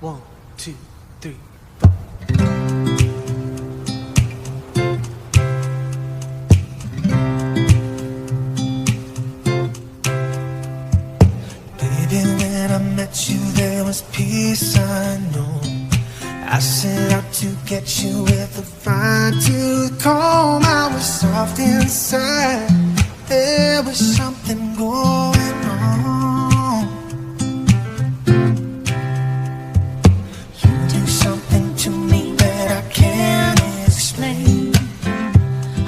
1, 2, 3. Baby, when I met you, there was peace, I know. I set out to get you with a fine-tooth comb. I was soft inside. There was something going on. You do something to me that I can't explain.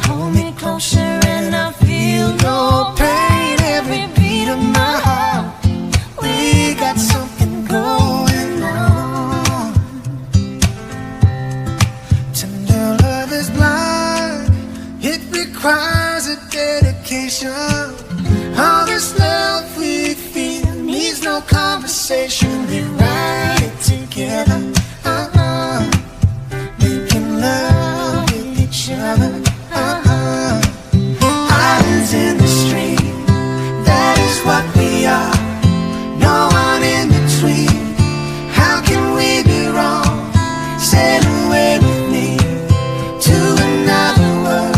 Hold me closer and I feel no pain. Every beat of my heart, we got something going on. Tender love is blind. It requires a dedication. All this love we feel needs no conversation. We ride it together, making love with each other. Islands in the stream, that is what we are. No one in between. How can we be wrong? Sail away with me to another world.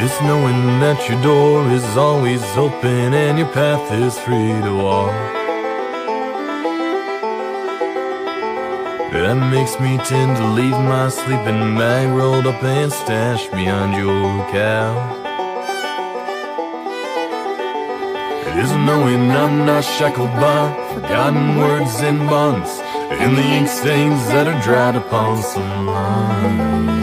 It's knowing that your door is always open and your path is free to walk. That makes me tend to leave my sleeping bag rolled up and stashed behind your couch. It is knowing I'm not shackled by forgotten words and bonds and the ink stains that are dried upon some lines.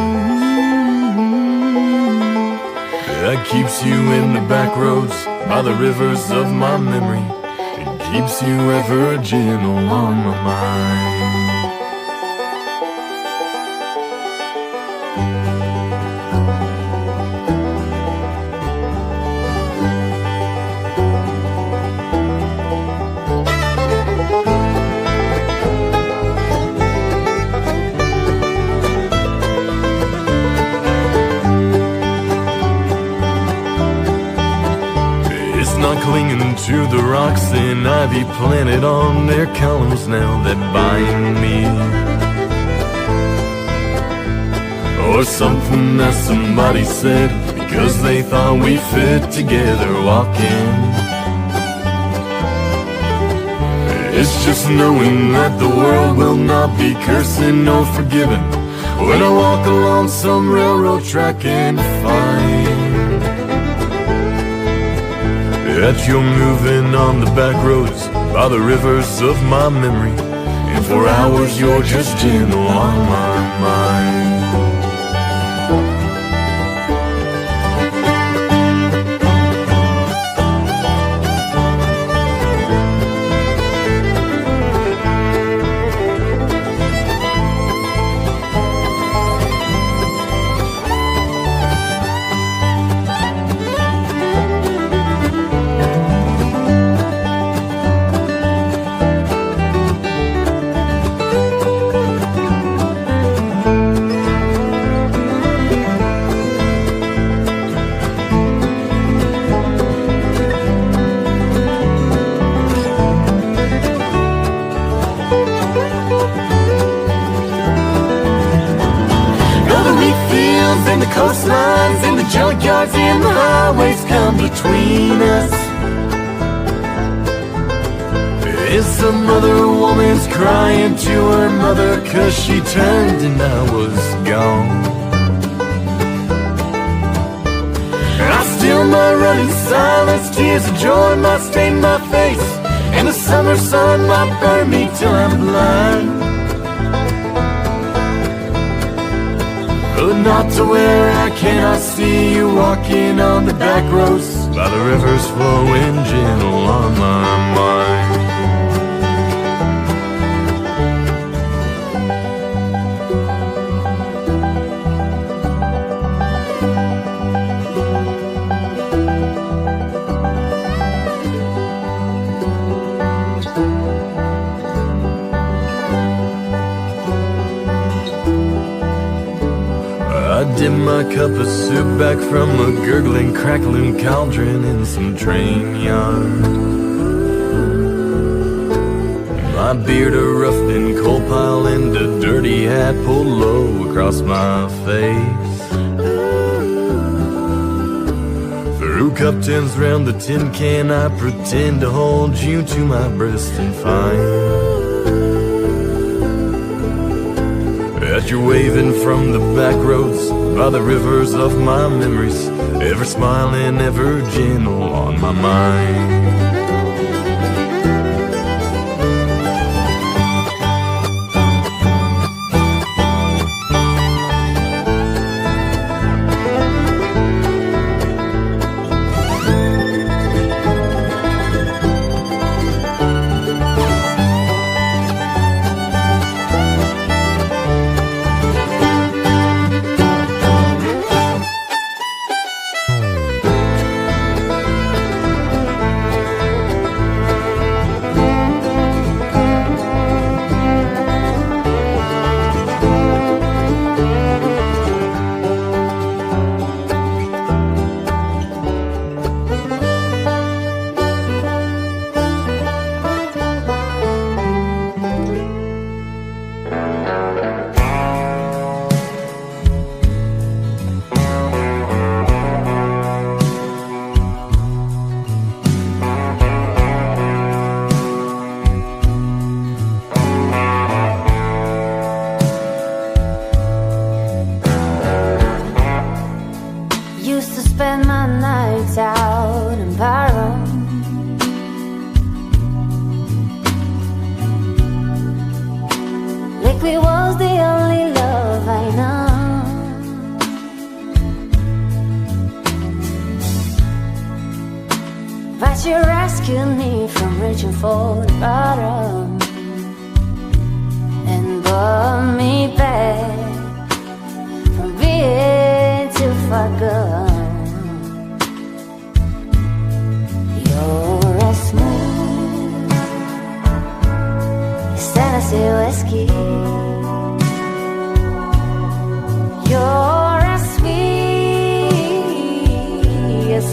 That keeps you in the back roads by the rivers of my memory. It keeps you ever gentle on my mind. to the rocks and ivy planted on their columns now that bind me. Or something that somebody said because they thought we fit together walking. It's just knowing that the world will not be cursing nor forgiving when I walk along some railroad track and find that you're moving on the back roads by the rivers of my memory, and for hours you're just gentle on my mind. Coastlines and the junkyards and the highways come between us. Is some other woman's crying to her mother 'cause she turned and I was gone. I still my running silence, tears of joy might stain my face, and the summer sun might burn me till I'm blind. But not to where I cannot see you walking on the back roads by the rivers flowing gentle on my mind. I dip my cup of soup back from a gurgling, crackling cauldron in some train yard. My beard a roughed in coal pile and a dirty hat pulled low across my face. Through cup tins round the tin can, I pretend to hold you to my breast and find that you're waving from the back roads by the rivers of my memories, ever smiling, ever gentle on my mind.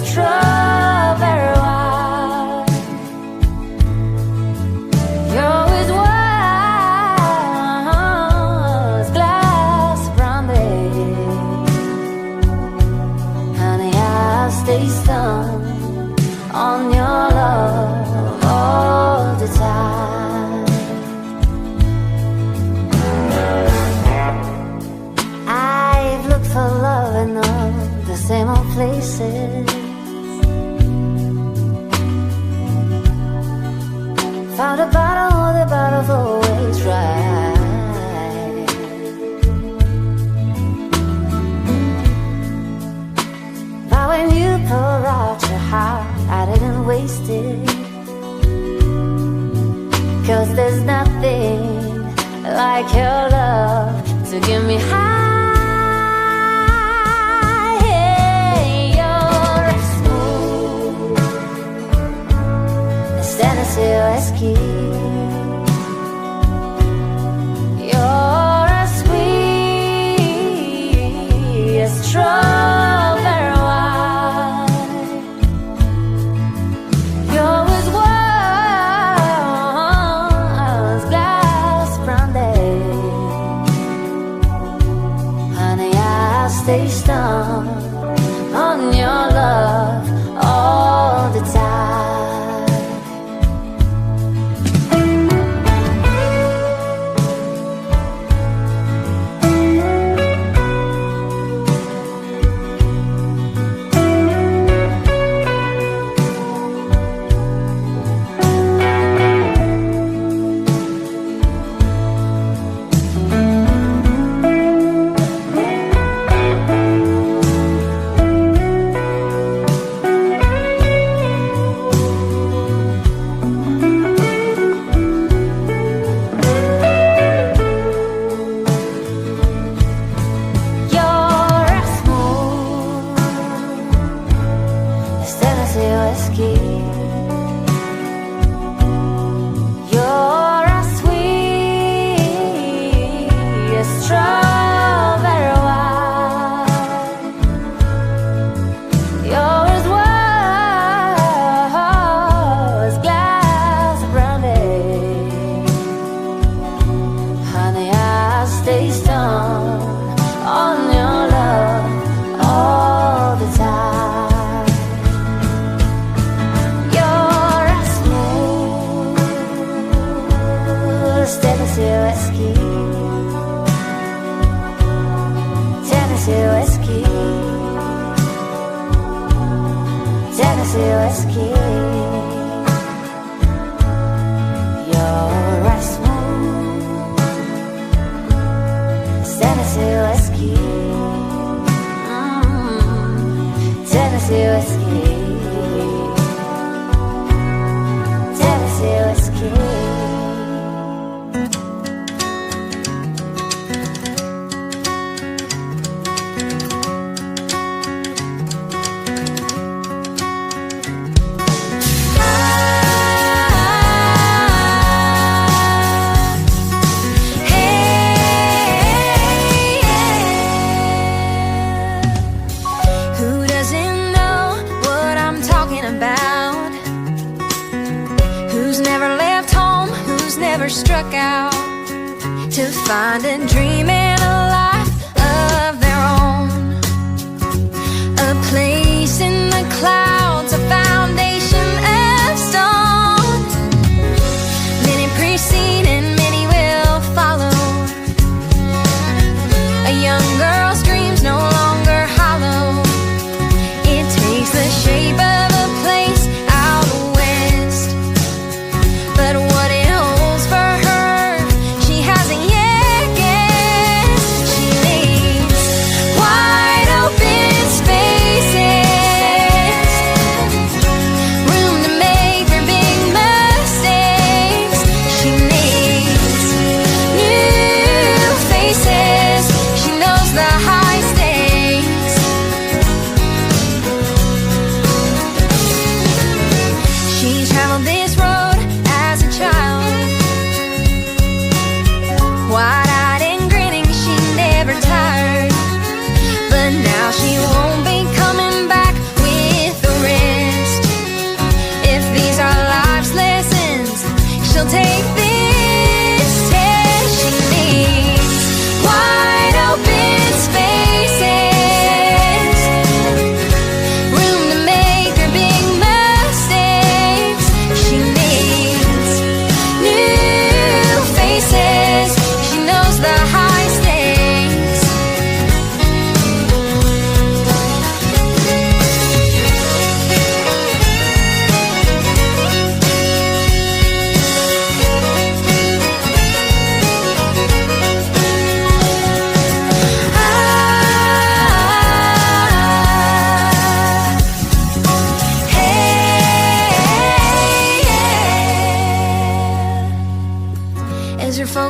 Strawberry wine. like your love to get me high. Hey, you're smooth as Tennessee whiskey. You're as sweet as strawberry wine. You're as warm as glass brandy. Honey, I stay stung on your love all the time.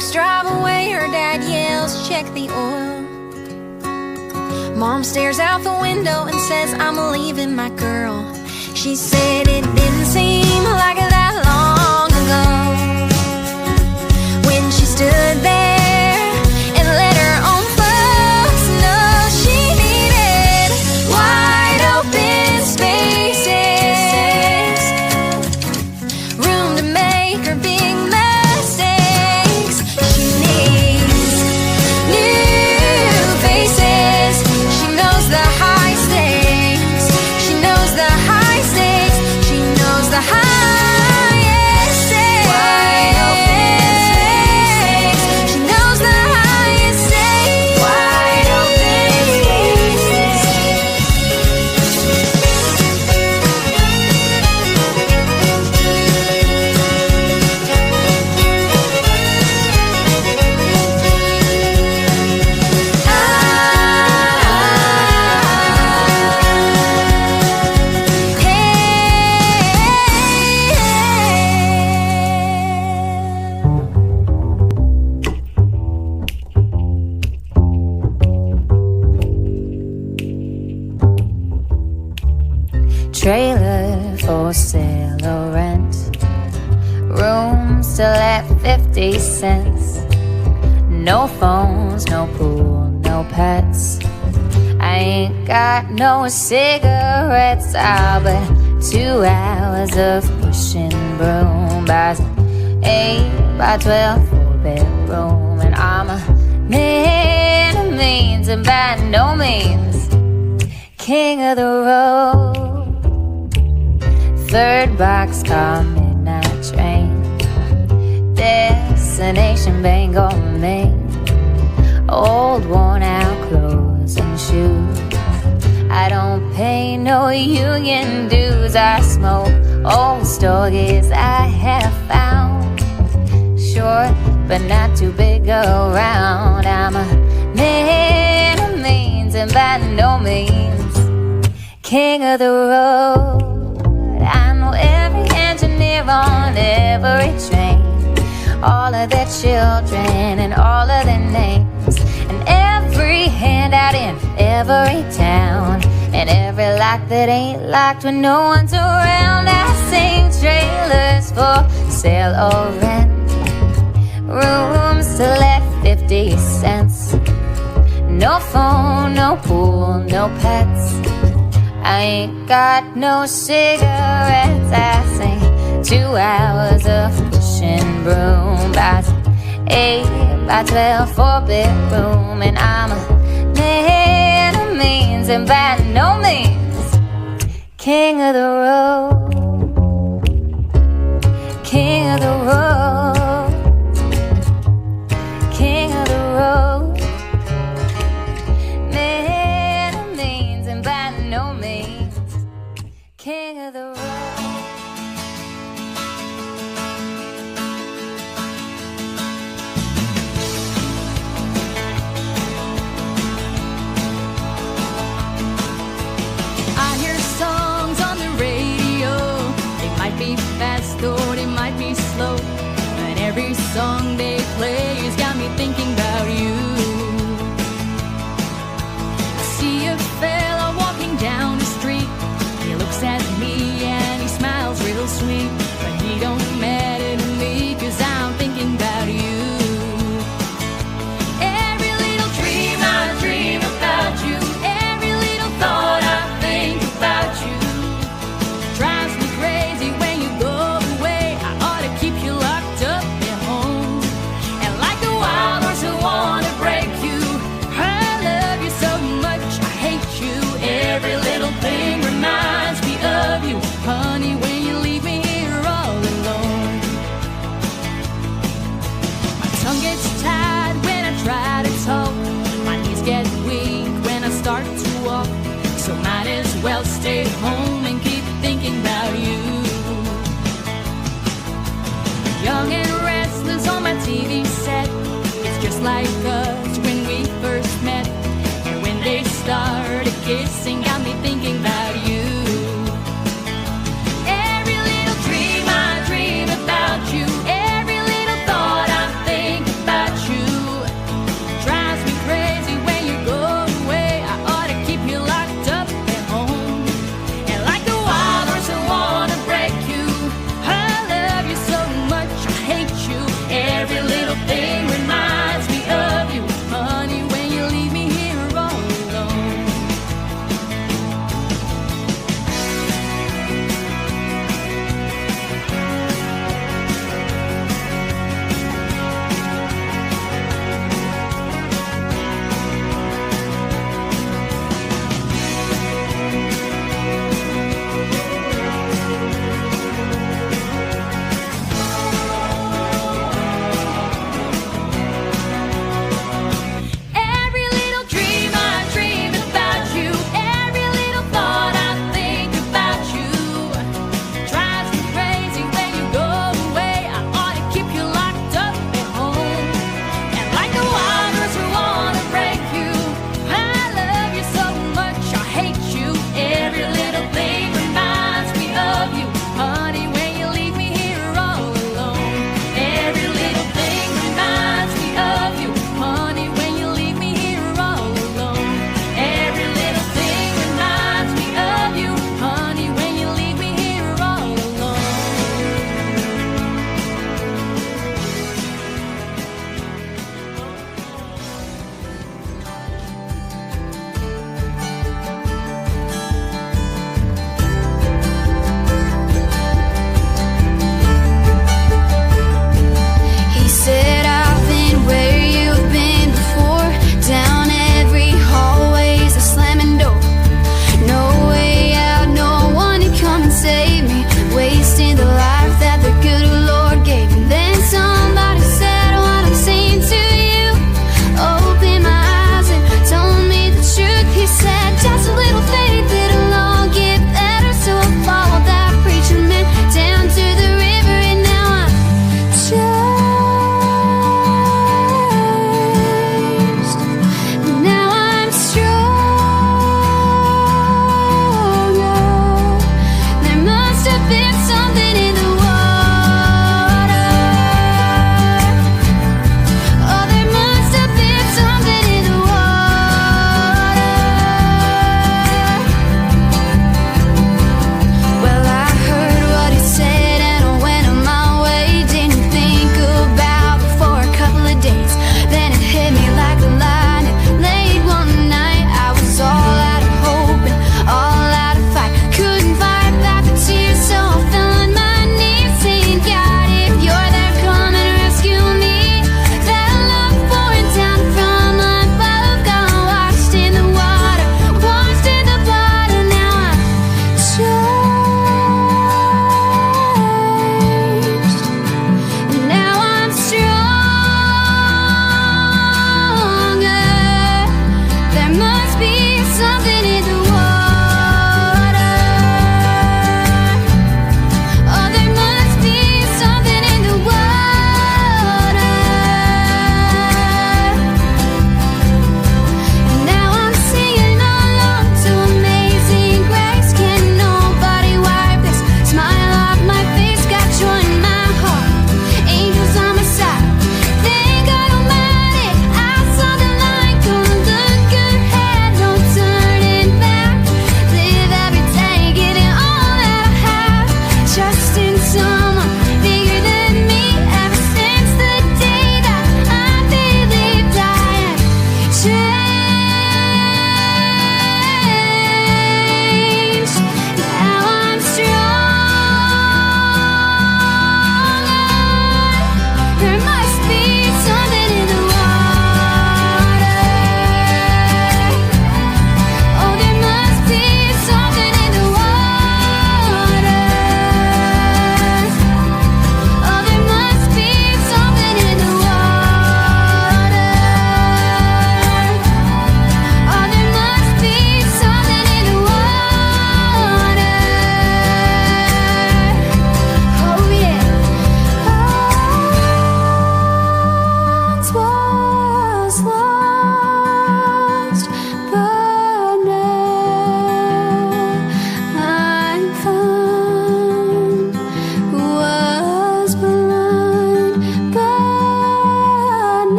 folks drive away, her dad yells, check the oil. Mom stares out the window and says, I'm leaving my girl. She said it didn't seem like that long ago when she stood there and let her own folks know she needed wide open spaces, room to make her big mistakes. She needs new faces. She knows the high stakes. She knows the high stakes. She knows the highest stakes. Wide open spaces. She knows the highest stakes. Wide open spaces. Trailer for sale or rent, room still at 50 cents. No phones, no pool, no pets. I ain't got no cigarettes. I'll bet 2 hours of pushing broom by 8 by 12 4-bedroom. And I'm a man of means and by no means king of the road. 3rd boxcar midnight train, destination Bangor, Maine. Old worn out clothes and shoes. I don't pay no union dues. I smoke old stogies I have found, short but not too big around. I'm a man of means and by no means king of the road. I know every engineer on every train, all of their children and all of their names, and every handout in every town, and every lock that ain't locked when no one's around. I sing trailers for sale or rent, rooms still at 50 cents. No phone, no pool, no pets. I ain't got no cigarettes. I sing 2 hours of pushing broom by 8 by 12 4-bedroom. And I'm a man of means and by no means king of the road. King of the road. King of the road. Man of means and by no means king of the road. Be fast or it might be slow, but every song they play has got me thinking about you. I see a fella walking down the street. He looks at me and he smiles real sweet, but he don't matter to me 'cause I'm thinking about you. Every little dream I dream about you, every little thought I think about you drives me crazy. Every little thing reminds me of you, honey, when you leave me here all alone. My tongue gets tied when I try to talk, my knees get weak when I start to walk, so might as well stay home and keep thinking about you. Young and restless on my TV set, it's just like us when we first met, and when they started kissing got me thinking about you. Every little dream I dream about you, every little thought I think about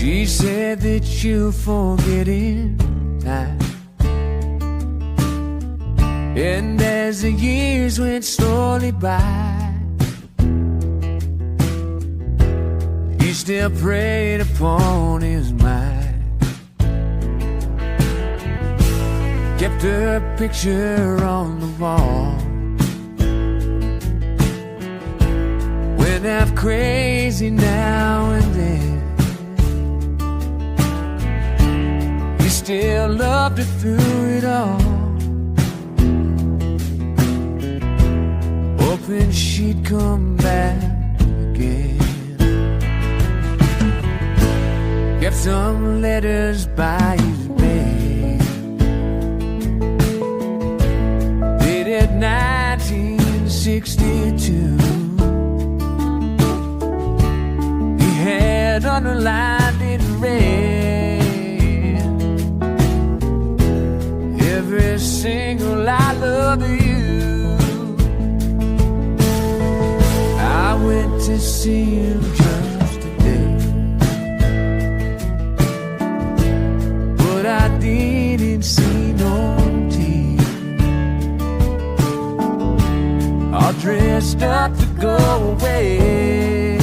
She said that you'll forget in time. And as the years went slowly by, he still preyed upon his mind. Kept her picture on the wall. Went half crazy now and then. He still loved her through it all, hoping she'd come back again. Kept some letters by his bed, dated 1962. He had underlined in red every single I love you. I went to see him just today, but I didn't see no tears. All dressed up to go away.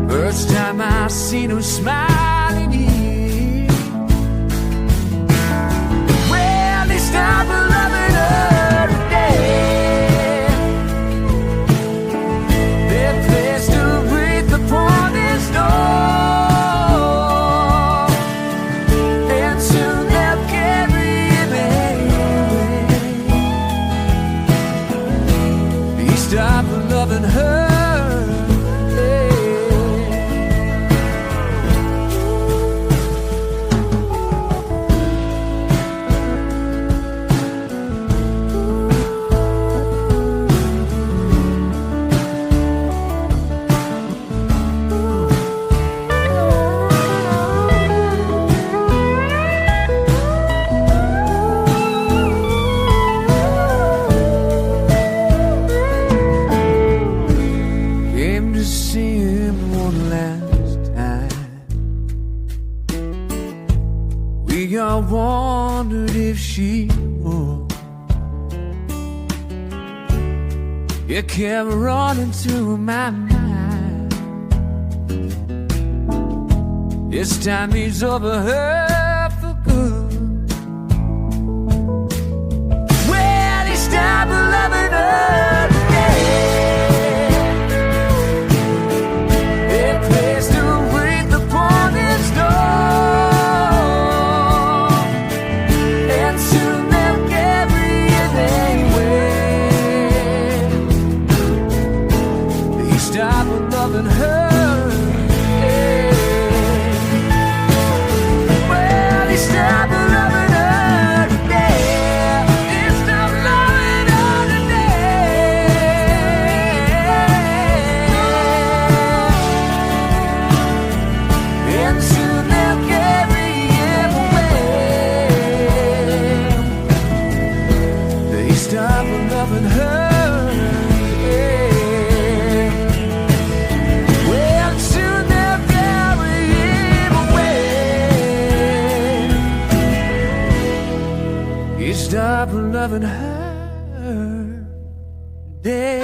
First time I seen him smiling here. Well, he stopped loving her today. They placed a wreath upon his door, and soon they'll carry him away. He stopped loving her. I wondered if she would. It kept running through my mind. This time he's over her for good. Well, he stopped loving her today. They placed a wreath upon his door. Loving her, yeah. Well, he stopped loving her today. He stopped loving her today. And soon they'll carry him away. He stopped loving her. Stop loving her today.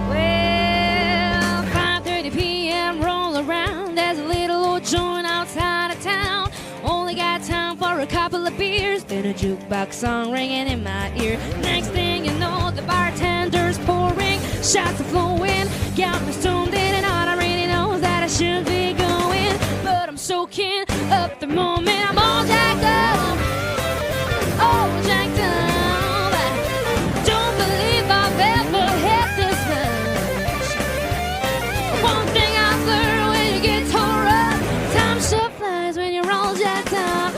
Well, 5:30 p.m. roll around. There's a little old joint outside of town. Only got time for a couple of beers. Then a jukebox song ringing in my ear. Next thing you know, the bartender's pouring. Shots are flowing, got me stoned in, and all I really know is that I should be going. But I'm soaking up the moment. I'm all jacked up, all jacked up. I don't believe I've ever had this much. One thing I've learned when you get tore up, time sure flies when you're all jacked up.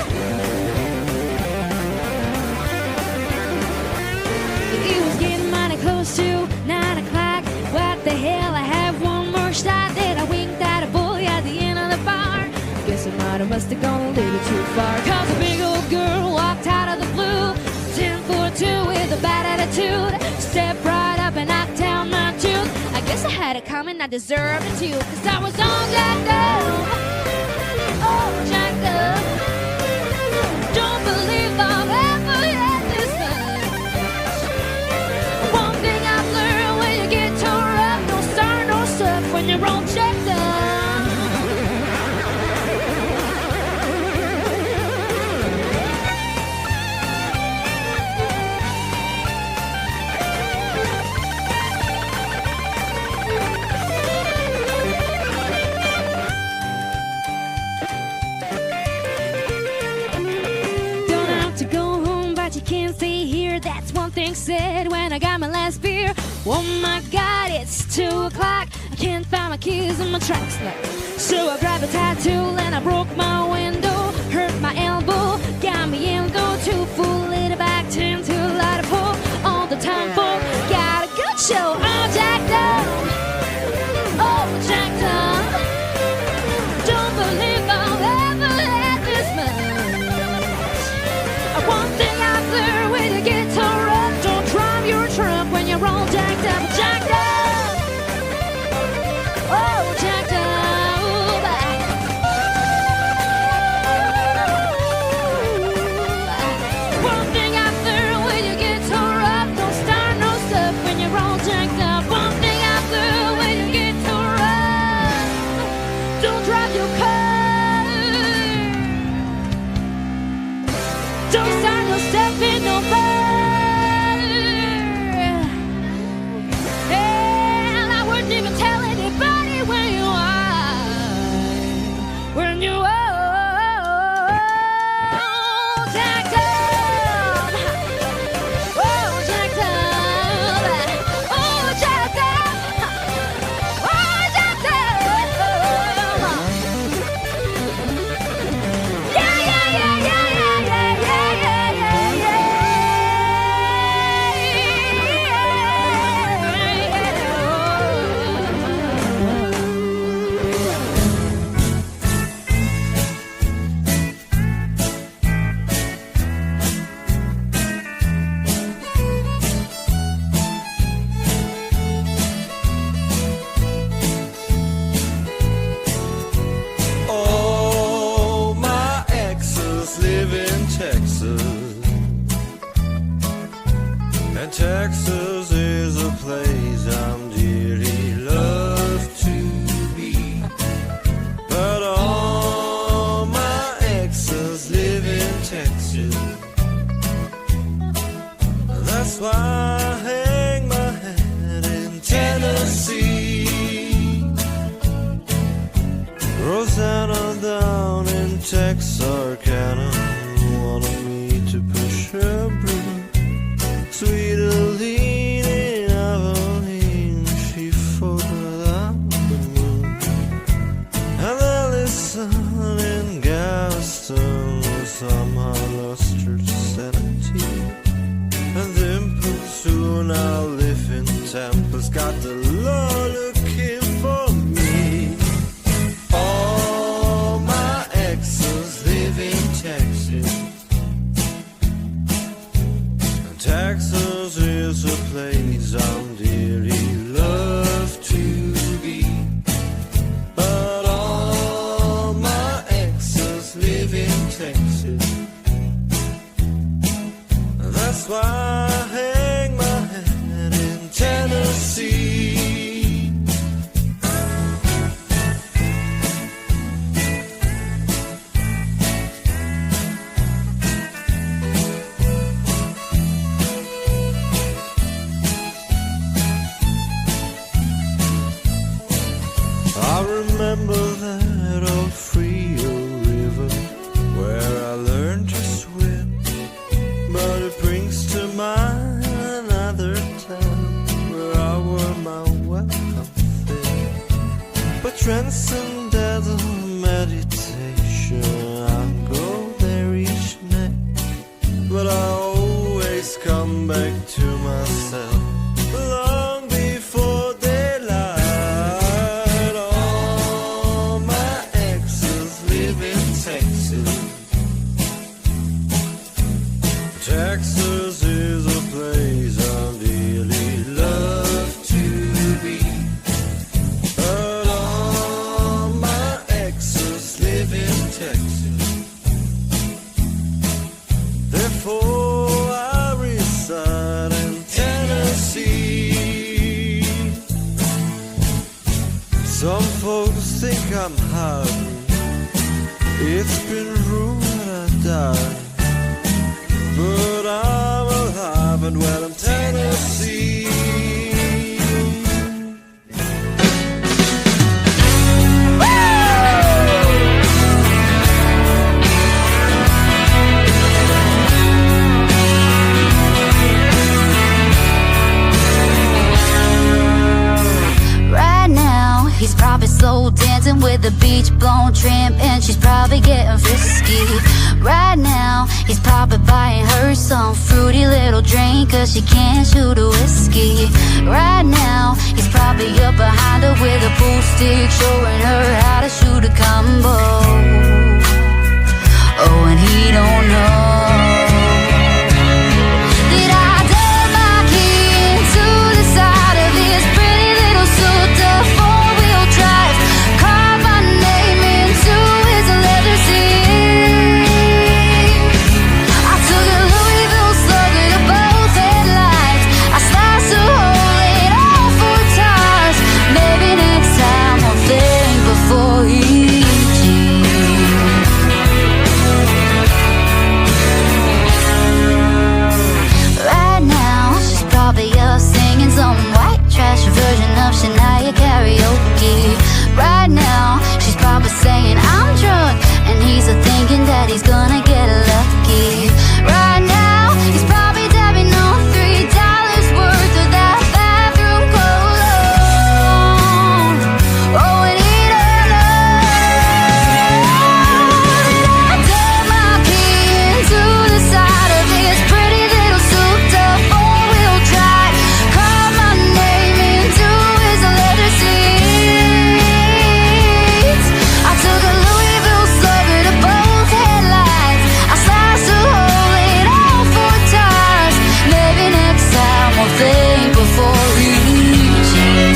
It was getting mighty close to 9 o'clock. What the hell, I have one more shot. Then I winked at a boy at the end of the bar. Guess I might have must have gone a little too far. Cause a big old girl walked out of the blue, 10'2" with a bad attitude. Stepped right up and knocked down my tooth. I guess I had it coming, I deserved it too. Cause I was all jacked up, all jacked up. Don't believe I've ever had this much. One thing I've learned, when you get tore up, don't start no stuff when you're all jacked up. Can't stay here, that's one thing said when I got my last beer. Oh my God, it's 2 o'clock. I can't find my keys in my trunks. So I grabbed a tattoo and I broke my window, hurt my elbow, got me in go too full, lit it back 10 to light a pole. All the time for got a good show. All jacked up, all jacked up. Don't believe I'll ever had this much. One thing when you get tore up, don't drive your truck when you're all jacked up, jacked up. Oh, jacked up. One thing I've learned, when you get tore up, don't start no stuff when you're all jacked up. One thing I've learned, when you get tore up, don't drive your car. Don't start no stuff in no fire. And I wouldn't even tell anybody where you are. When you are jacked up. Oh, jacked up. Oh, jacked up. Oh, jacked up. Yeah, yeah, yeah, yeah, yeah, yeah, yeah, yeah, yeah. All my exes live in Texas, and Texas is a place I'm dearly loved to be. But all my exes live in Texas, that's why I hang my hat in Tennessee. Rosanna down in Texarkana wanted me to push her broom. Sweet Aline in Abilene, she photographed the moon. And then this son in Galveston somehow lost her sanity. And Dimples, who now live in Tampa's got the law looking for me. All my exes live in Texas, and Texas is a place I'm dearly loved to be. But all my exes live in Texas, and that's why I hang my hat in Tennessee. I remember that old Frio River where I'm hungry. It's been ruined and done, but I'm alive and well in Tennessee. He's probably slow dancing with a beach blown tramp, and she's probably getting frisky. Right now, he's probably buying her some fruity little drink, cause she can't shoot a whiskey. Right now, he's probably up behind her with a pool stick, showing her how to shoot a combo. Oh, and he don't know. Karaoke. Right now, she's probably saying I'm drunk, and he's thinking that he's gonna get lucky. Right now, he's probably dabbing on $3 worth of that bathroom cologne. Oh, and he don't know that I dug my key into the side of his pretty little souped up four-wheel drive. Carved my name into his leather seats. I took a Louisville slugger to both headlights. I sliced a hole in all four tires. Maybe next time I'll think before reaching.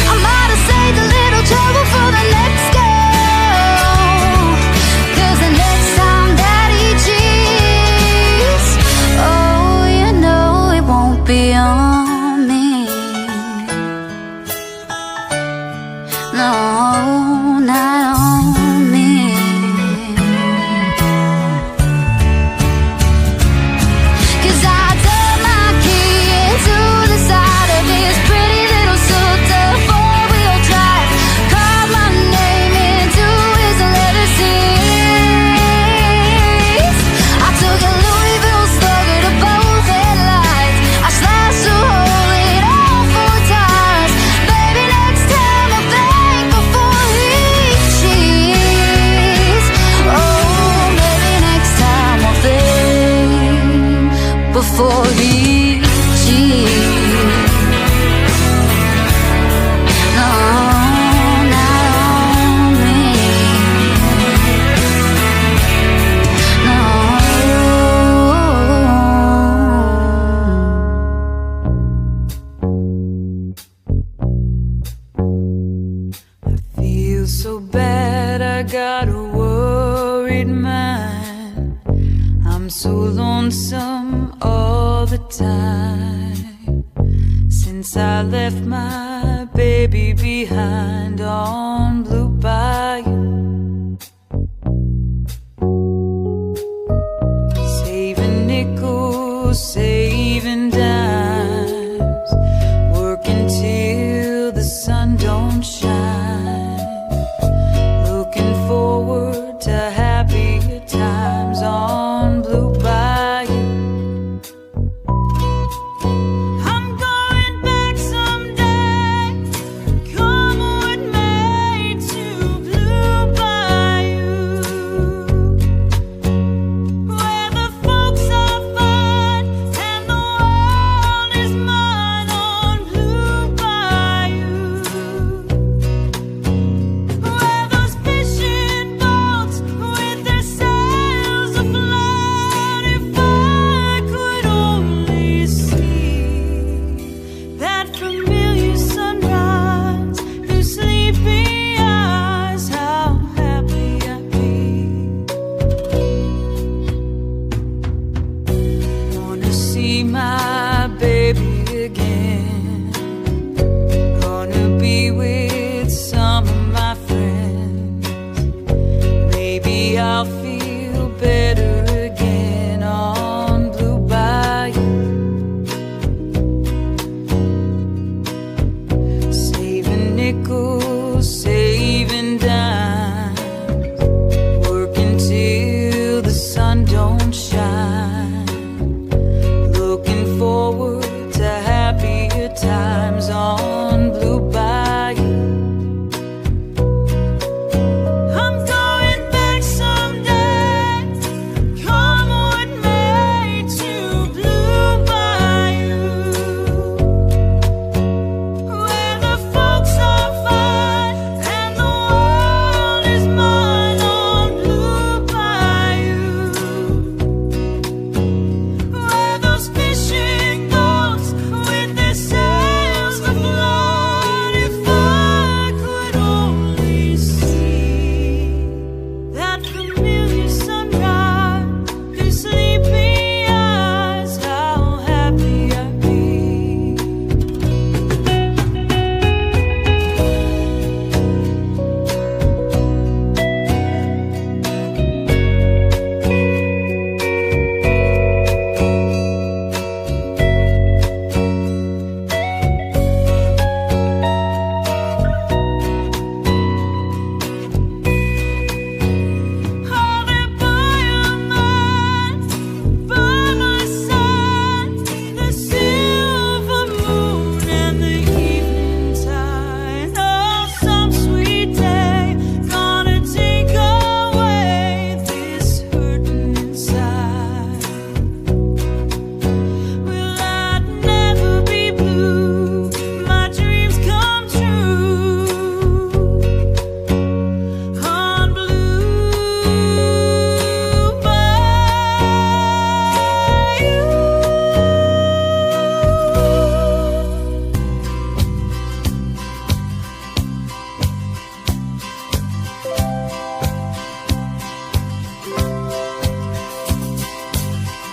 I might have saved a little trouble for the next girl, cause the next time that he cheats, oh, you know it won't be on me. No, not on me. Cause I dug my key into the side of his pretty little souped up four-wheel drive. Carved my name into his leather seats. I took a Louisville slugger to both headlights. I sliced a hole in all four tires. Maybe next time I'll think before he cheats. Oh, maybe next time I'll think before he cheats. No, not on me. No. Feel so bad, I got a worried mind. I'm so lonesome all the time. Since I left my baby behind on Blue Bayou, saving nickels, saving dimes, working till the sun don't shine, looking forward to happier times on Blue Bayou. I'm going back someday, come what may.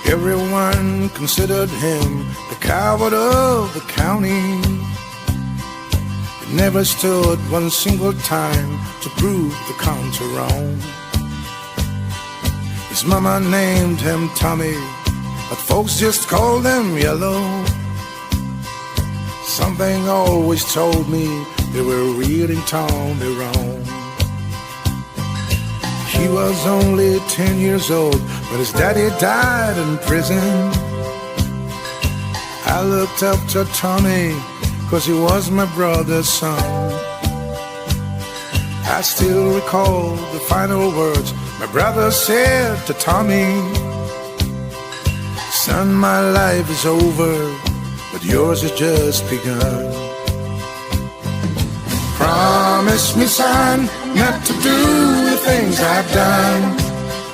Everyone considered him the coward of the county. He never stood one single time to prove the county wrong. His mama named him Tommy, but folks just called him Yellow. Something always told me they were reading Tommy wrong. He was only 10 years old when his daddy died in prison. I looked up to Tommy 'cause he was my brother's son. I still recall the final words my brother said to Tommy. Son, my life is over, but yours has just begun. Promise me, son, not to do the things I've done.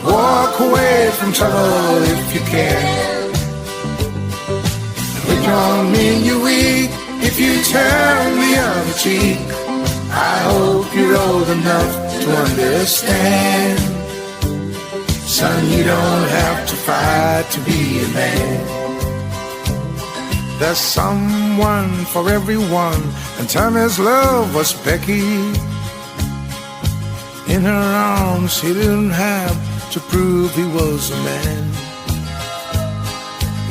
Walk away from trouble if you can. It don't mean you're weak if you turn the other cheek. I hope you're old enough to understand. Son, you don't have to fight to be a man. There's someone for everyone, and Tommy's love was Becky. In her arms he didn't have to prove he was a man.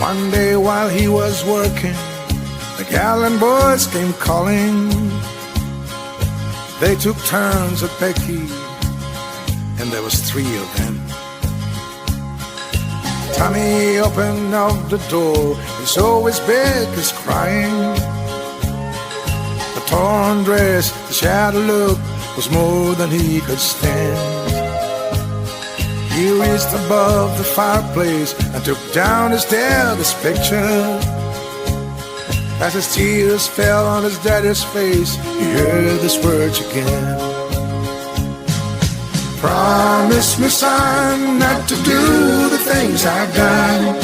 One day while he was working, the gal and boys came calling. They took turns at Becky, and there was 3 of them. Tommy opened up the door and saw his Becky's crying. The torn dress, the shattered look was more than he could stand. He reached above the fireplace and took down his daddy's picture. As his tears fell on his daddy's face, he heard these words again. Promise me, son, not to do the things I've done.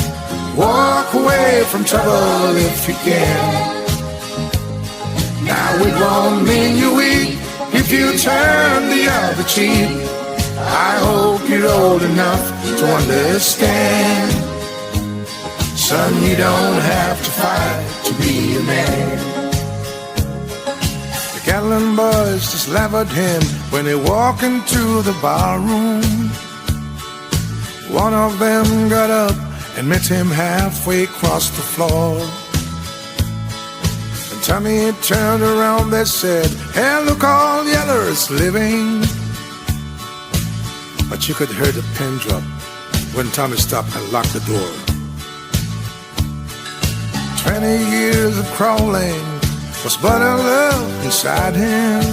Walk away from trouble if you can. Now it won't mean you're weak if you turn the other cheek. I hope you're old enough to understand. Son, you don't have to fight to be a man. The Gatlin boys just laughed at him when they walked into the barroom. One of them got up and met him halfway across the floor. And Tommy turned around, they said, "Hey, look, all the others living." But you could hear the pin drop when Tommy stopped and locked the door. 20 years of crawling was but a love inside him.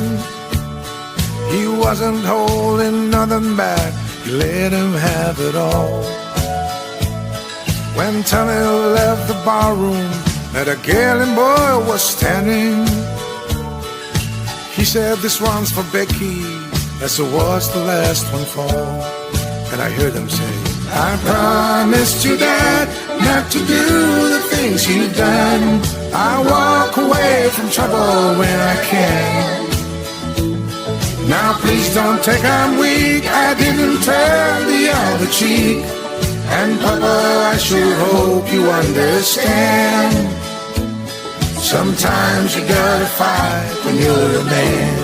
He wasn't holding nothing back, he let him have it all. When Tommy left the barroom, that a girl and boy was standing. He said, "This one's for Becky, as it was the last one for." And I heard him say, "I promised you, Dad, not to do the things you've done. I walk away from trouble when I can. Now please don't think I'm weak, I didn't turn the other cheek. And Papa, I sure hope you understand. Sometimes you gotta fight when you're a man."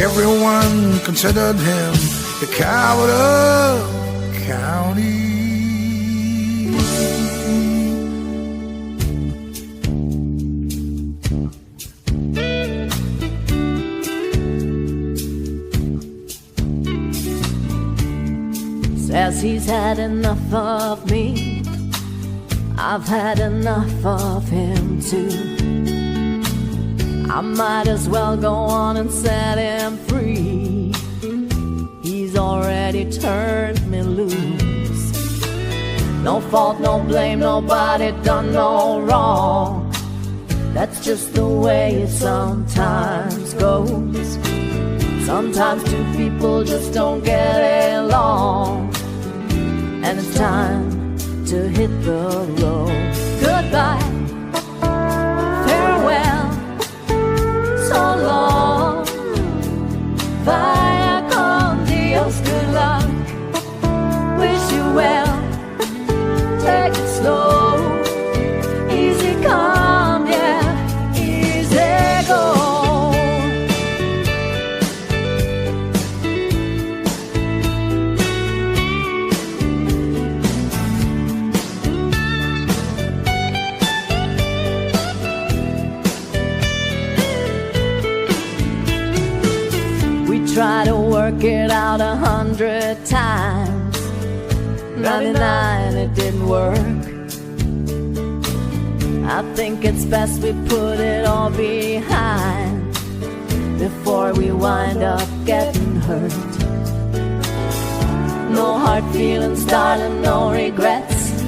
Everyone considered him the coward of the county. Says he's had enough of me, I've had enough of him too. I might as well go on and set him free. He's already turned me loose. No fault, no blame, nobody done no wrong. That's just the way it sometimes goes. Sometimes two people just don't get along, and it's time to hit the road. Goodbye, farewell, so long, vaya con Dios, good luck, wish you well. tried to work it out 100 times. 99, it didn't work. I think it's best we put it all behind before we wind up getting hurt. No hard feelings, darling, no regrets,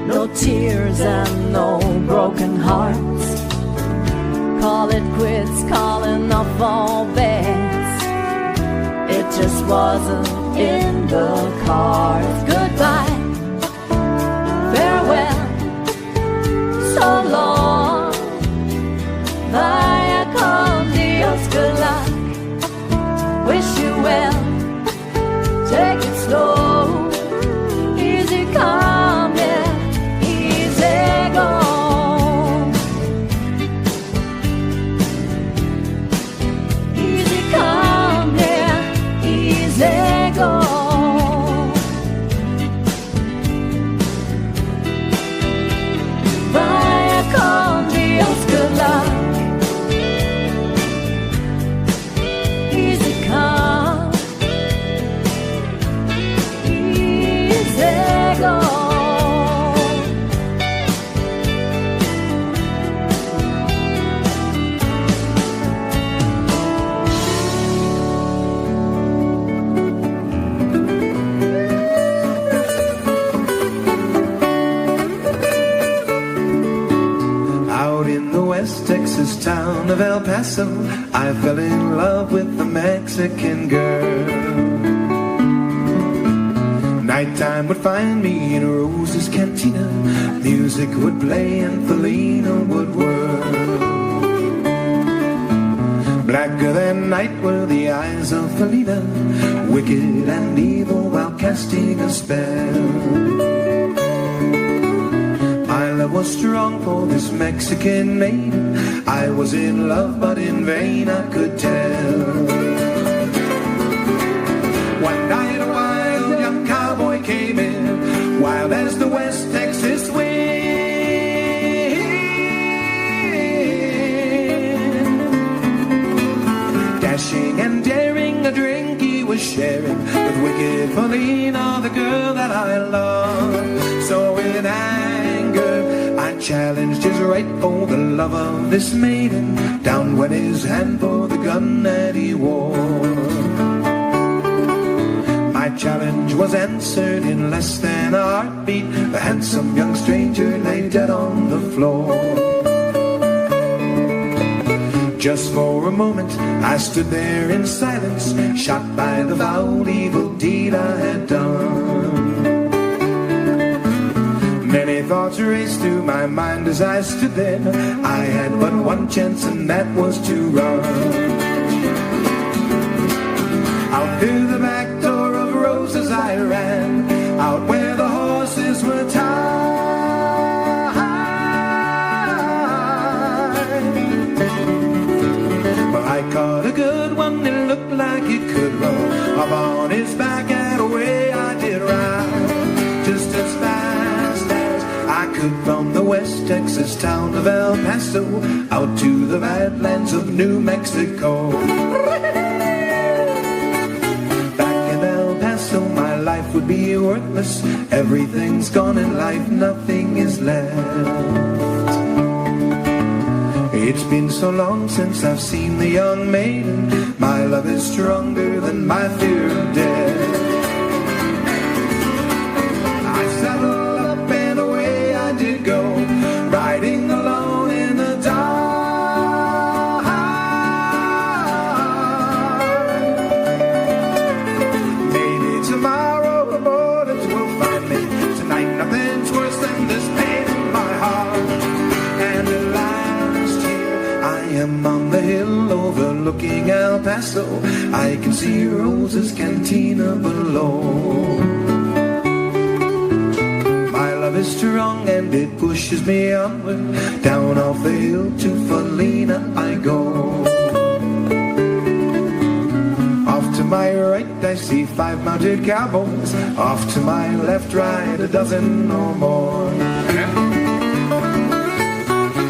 no tears and no broken hearts. Call it quits, calling off all bets. It just wasn't in the cards. Goodbye, farewell, so long. Vaya con Dios, good luck. Wish you well. Take it slow, easy come, yeah, easy go. Easy come, yeah, easy go. Vaya con Dios, good luck. Easy come. Out in the West Texas town of El Paso, I fell in love with a Mexican girl. Nighttime would find me in Rose's cantina. Music would play and Felina would whirl. Blacker than night were the eyes of Felina, wicked and evil while casting a spell. My love was strong for this Mexican maiden. I was in love but in vain I could tell. One night a wild young cowboy came in, wild as the West Texas wind. Dashing and daring, a drink he was sharing with wicked Felina, the girl that I love. So in anger I challenged his right for the love of this maiden. Down went his hand for the gun that he wore. My challenge was answered in less than a heartbeat. The handsome young stranger lay dead on the floor. Just for a moment I stood there in silence, shocked by the foul evil deed I had done. Many thoughts raced through my mind as I stood there. I had but one chance and that was to run. Out through the back door of Roses I ran, out where the horses were tied. Well, I caught a good one, it looked like it could roll up on his back and away I did ride, just as fast as I could from the West Texas town of El Paso out to the badlands of New Mexico. My life would be worthless. Everything's gone in life, nothing is left. It's been so long since I've seen the young maiden. My love is stronger than my fear of death. I saddled up and away I did go, riding alone in the dark. On the hill overlooking El Paso, I can see Rose's cantina below. My love is strong and it pushes me onward. Down off the hill to Felina I go. Off to my right I see 5 mounted cowboys. Off to my left, right, a dozen or more.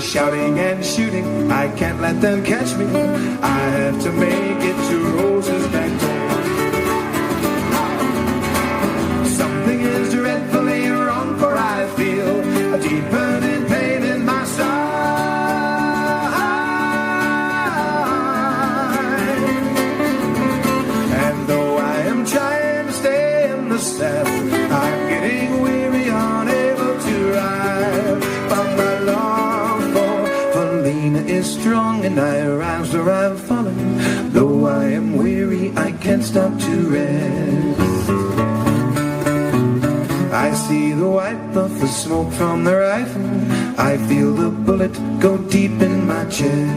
Shouting and shooting, I can't let them catch me. I have to make it to stop to rest. I see the white puff of smoke from the rifle. I feel the bullet go deep in my chest.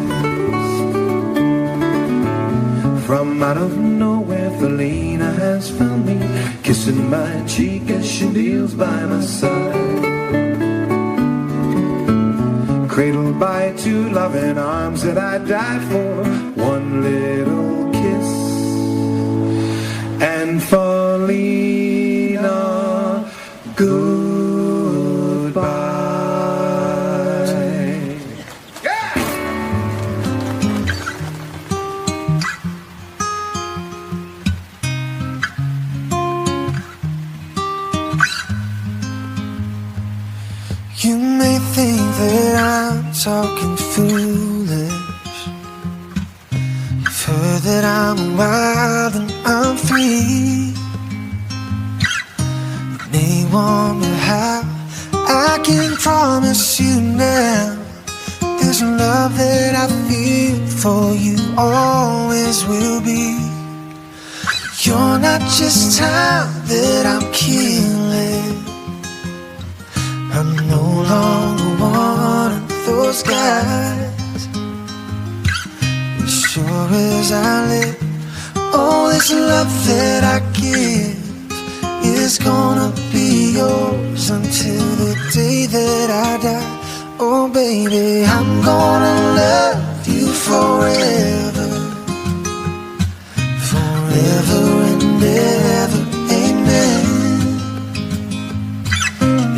From out of nowhere, Felina has found me, kissing my cheek as she kneels by my side. Cradled by two loving arms that I died for, one little kiss, and Felina, goodbye. You may think that I'm talking foolish. You've heard that I'm wild and I'm free. You may wonder how I can promise you now there's love that I feel for you always will be. You're not just time that I'm killing. I'm no longer one of those guys. As sure as I live, all this love that I give is gonna be yours until the day that I die. Oh baby, I'm gonna love you forever, forever and ever, amen.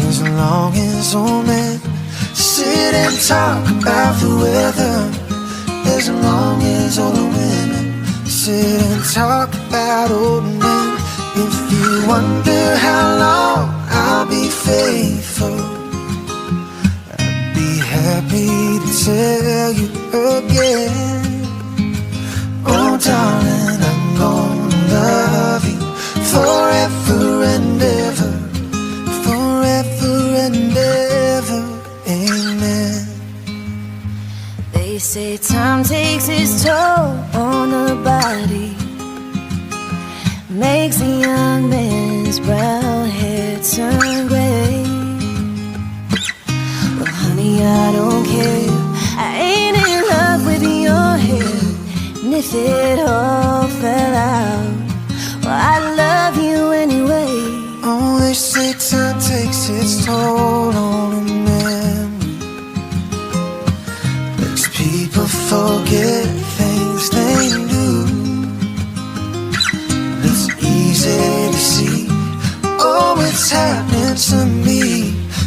As long as old men sit and talk about the weather, as long as older women sit and talk about old men. If you wonder how long I'll be faithful, I'd be happy to tell you again. Oh darling, I'm gonna love you forever and ever, forever and ever, amen. They say time takes its toll on the body, makes a young man's brown hair turn gray. Well honey, I don't care, I ain't in love with your hair. And if it all fell out, well I love you anyway. Oh, they say time takes its toll on a man, makes people forget things they do. It's easy to see, oh it's happening to me,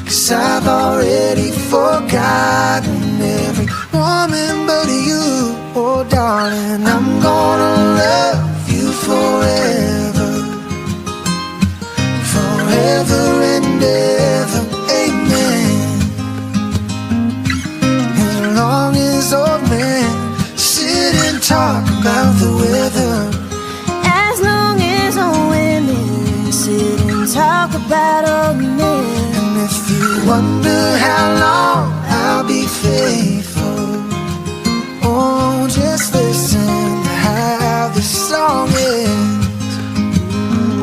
'cause I've already forgotten every woman but you. Oh darling, I'm gonna love you forever, forever and ever, amen. As long as old men sit and talk about the weather, as long as old women sit and talk about old men. and if you wonder how long I'll be faithful, oh just listen to how the song ends.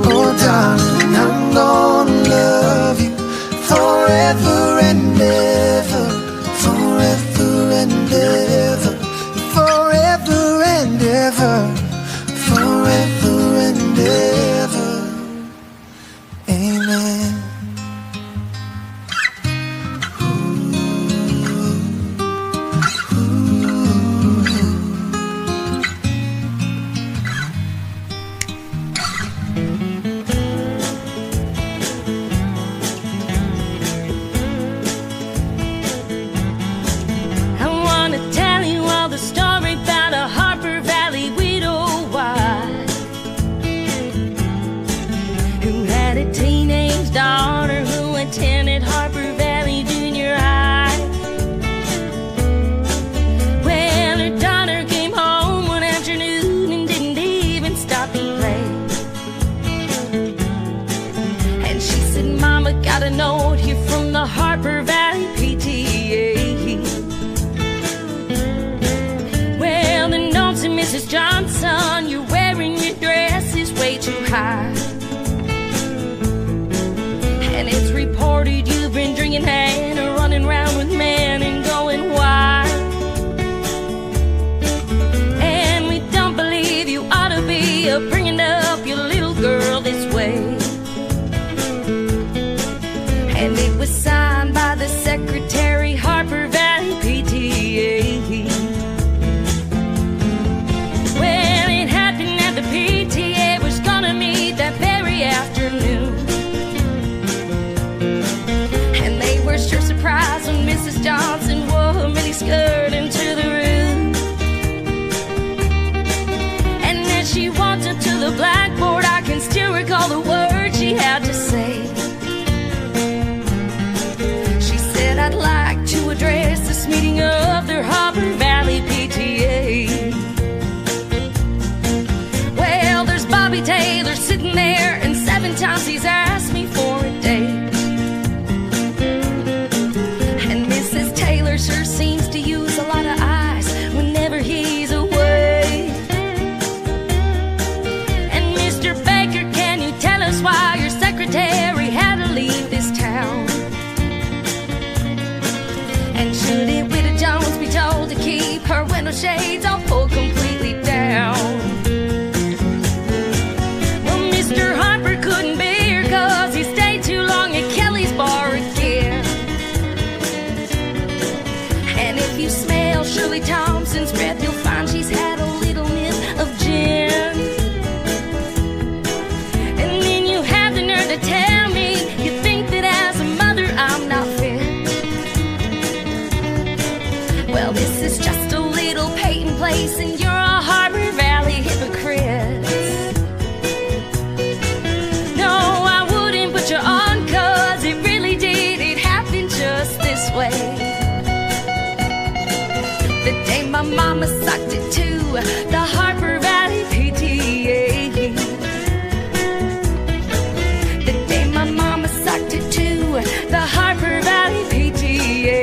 Oh darling, I'm gonna love you forever and ever, forever and ever, forever and ever, forever and ever, amen. Bobby Taylor sitting there, and 7 times he's asked me for a date. And Mrs. Taylor sure seems to use a lot of ice whenever he's away. And Mr. Baker, can you tell us why your secretary had to leave this town? And should it Widow Jones be told to keep her window shades all pulled completely down? Well, Mr. Harper couldn't be here 'cause he stayed too long at Kelly's bar again. And if you smell Shirley Thompson's breath, you'll find she's had a little nip of gin. And then you have the nerve to tell me you think that as a mother I'm not fit. Well, this is just a little Peyton Place, and you're a Harbor Valley hypocrite. No, I wouldn't put you on, 'cause it really did. It happened just this way. The day my mama sucked it to the Harbor Valley PTA. The day my mama sucked it to the Harbor Valley PTA.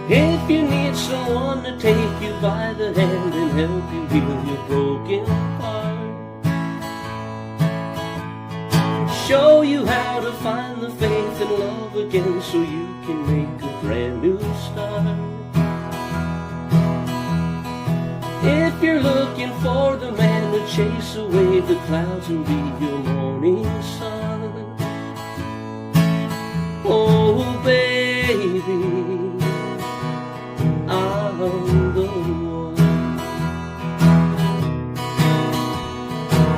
If you need someone to take you by the hand and help you heal your broken heart, show you how to find the faith and love again so you can make a brand new start. If you're looking for the man to chase away the clouds and be your morning sun, oh baby, I'm the one.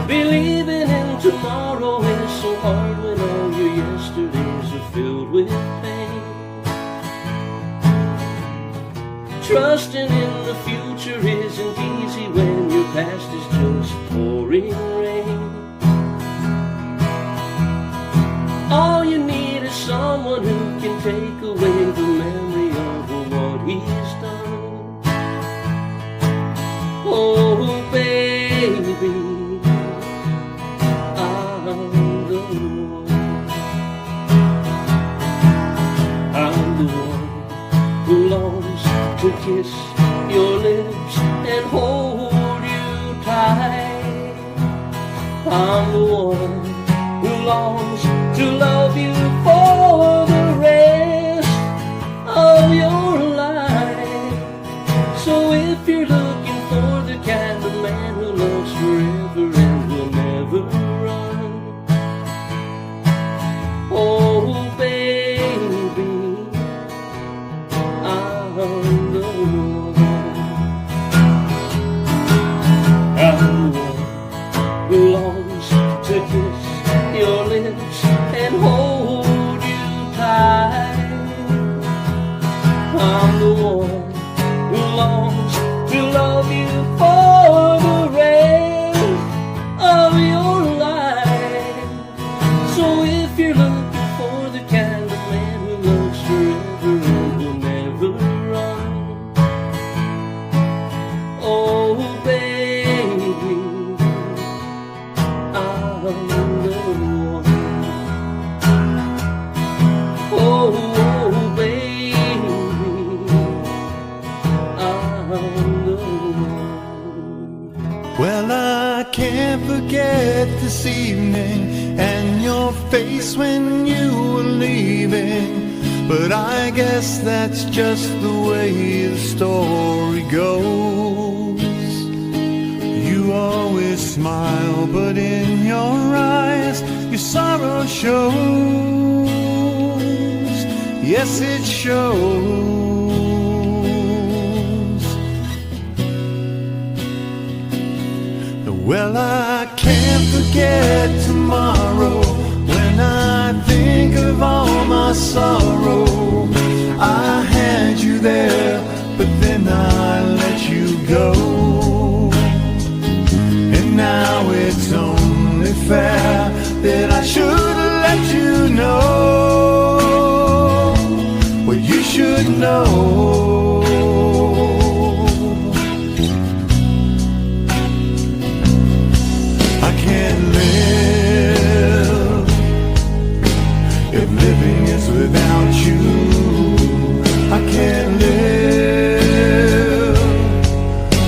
Believing in tomorrow is so hard when all your yesterdays are filled with pain. Trusting in the future isn't easy when your past is just pouring rain. All you need is someone who can take away the memory of what he's done. Oh baby, I'm the one. I'm the one who longs to kiss your lips and hold you tight. I'm the one who longs to love you for the rest of your life. So if you're looking for the kind of man who loves forever and will never run, oh baby, I'm the one. I'm the one who longs to kiss your lips and hold you tight. I'm the one who longs to love you for the rest of your life. So if you're looking for the kind of man who loves forever and will never run, oh baby, I'm the one. Oh baby, I'm the one. Well, I can't forget this evening and your face when you were leaving, but I guess that's just the way the story goes. You always smile, but in your eyes your sorrow shows. Yes, it shows. Well, I can't forget tomorrow when I think of all my sorrow. I had you there, but then I let you go. And now it's only fair that I should let you know what you should know. I can't live if living is without you. I can't live,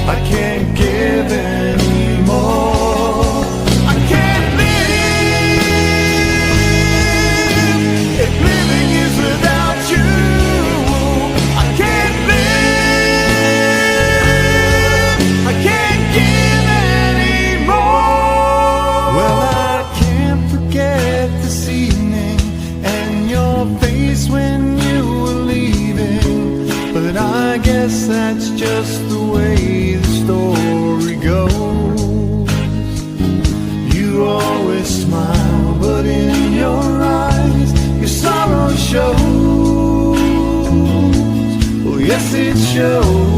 I can't give anymore. I can't live if living is without you. I can't live, I can't give anymore. Well, I can't forget this evening and your face when you were leaving, but I guess that's just the way the story goes. You always smile, but in your eyes your sorrow shows. Oh yes, it shows.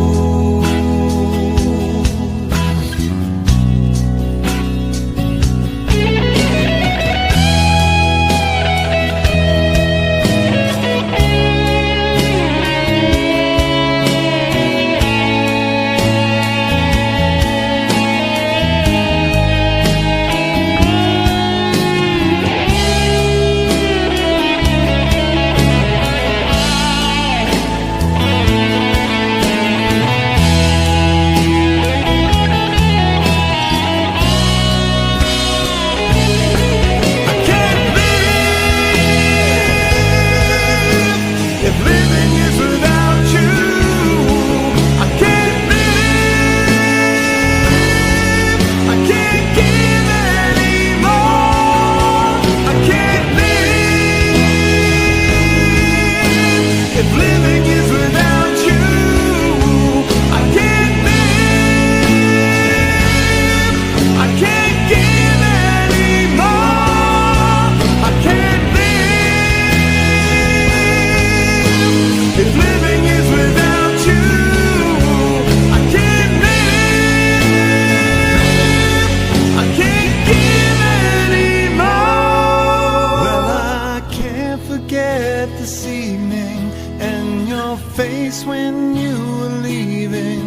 this evening and your face when you were leaving.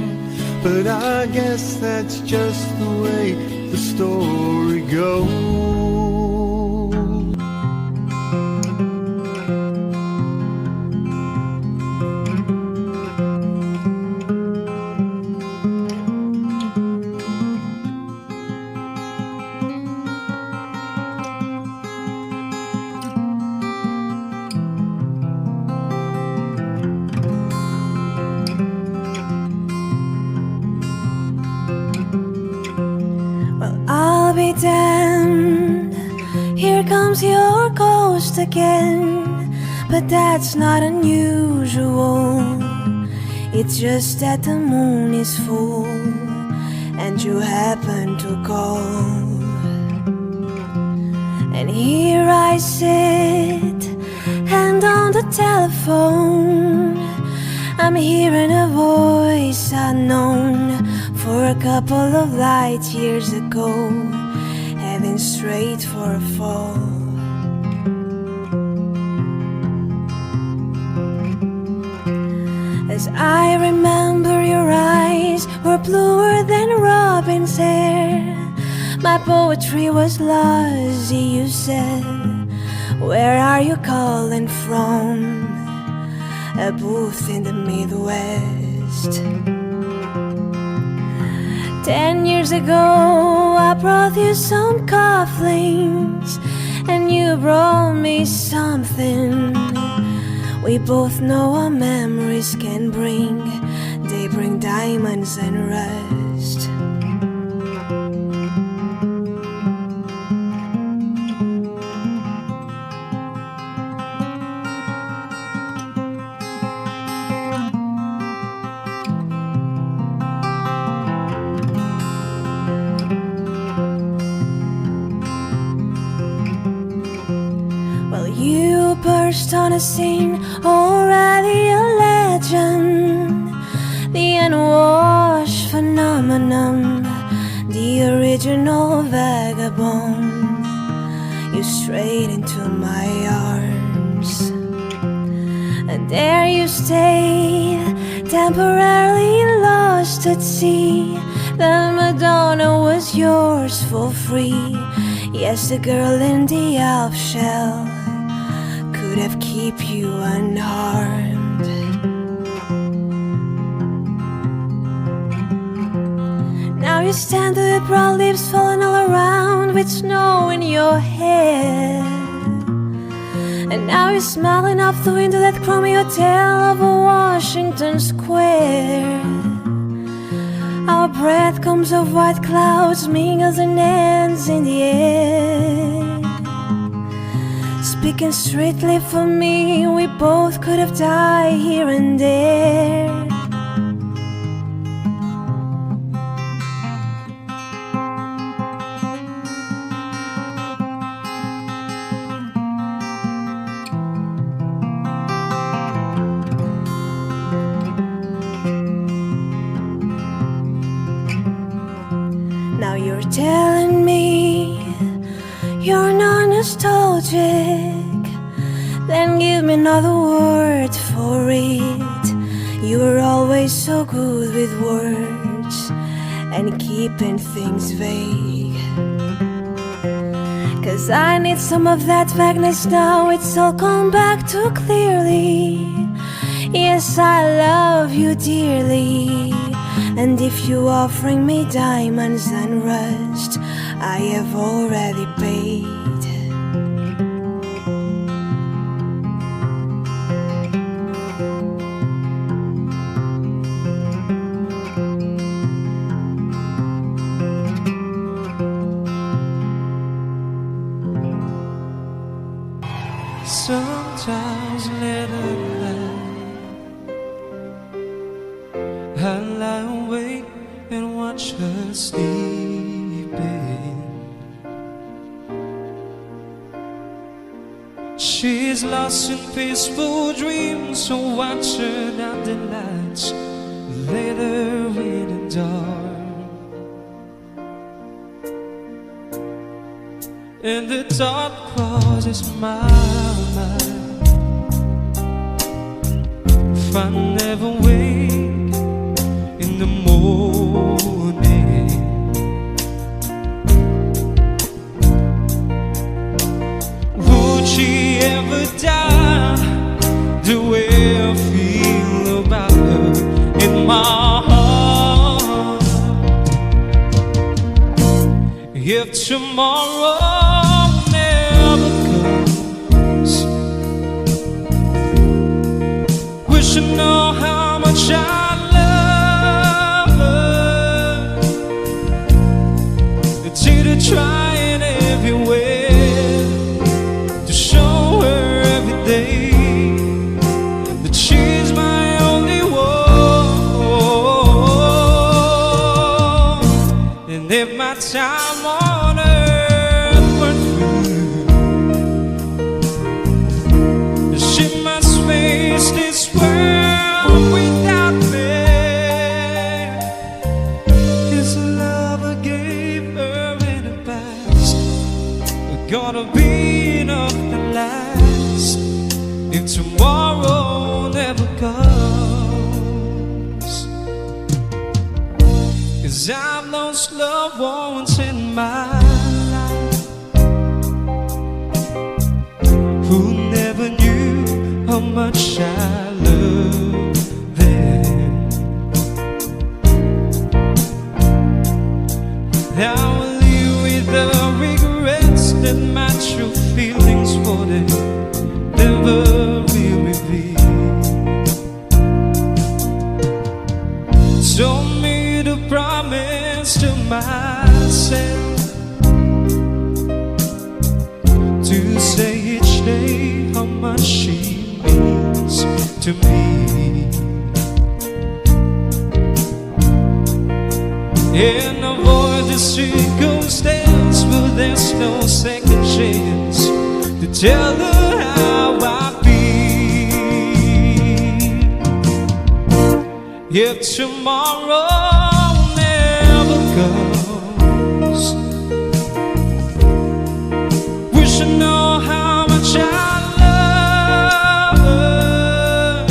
But I guess that's just the way the story goes. Your ghost again, but that's not unusual. It's just that the moon is full and you happen to call. And here I sit, hand on the telephone. I'm hearing a voice unknown for a couple of light years ago, heading straight for a fall. As I remember, your eyes were bluer than robin's hair. My poetry was lousy, you said. Where are you calling from? A booth in the Midwest. 10 years ago, I brought you some cufflinks, and you brought me something. We both know what memories can bring. They bring diamonds and rust. Well, you burst on a scene, already a legend, the unwashed phenomenon, the original vagabond. You strayed into my arms, and there you stayed, temporarily lost at sea. The Madonna was yours for free. Yes, the girl in the elf shell could have keep you unharmed. Now you stand with brown leaves falling all around, with snow in your hair. And now you're smiling off the window that crummy hotel of Washington Square. Our breath comes of white clouds, mingles and ends in the air. Speaking strictly for me, we both could have died here and there. Now you're telling me you're not nostalgic. Then give me another word for it. You were always so good with words and keeping things vague. 'Cause I need some of that vagueness now. It's all come back too clearly. Yes, I love you dearly, and if you offering me diamonds and rust, I have already paid. Sometimes late at night I lie awake and watch her sleeping. She's lost in peaceful dreams, so watch her down the lights later in the dark. And the dark crosses my mind. I never wake in the morning? Would she ever die the way I feel about her in my heart? If tomorrow never comes, wish to know how much I love her. It's to try in every way to show her every day that she's my only one. And if my time on earth were through, she must face this world without me. This love I gave her in the past gonna be enough to last if tomorrow never comes. 'Cause I've lost loved ones in my life who never knew how much I love them. Now I live with the regrets that my true feelings for them never will reveal. Told me to promise to myself to say each day how much she means to me. And avoid the circumstance, but there's no second chance to tell her how I feel. If tomorrow never comes, wish to know how much I love her.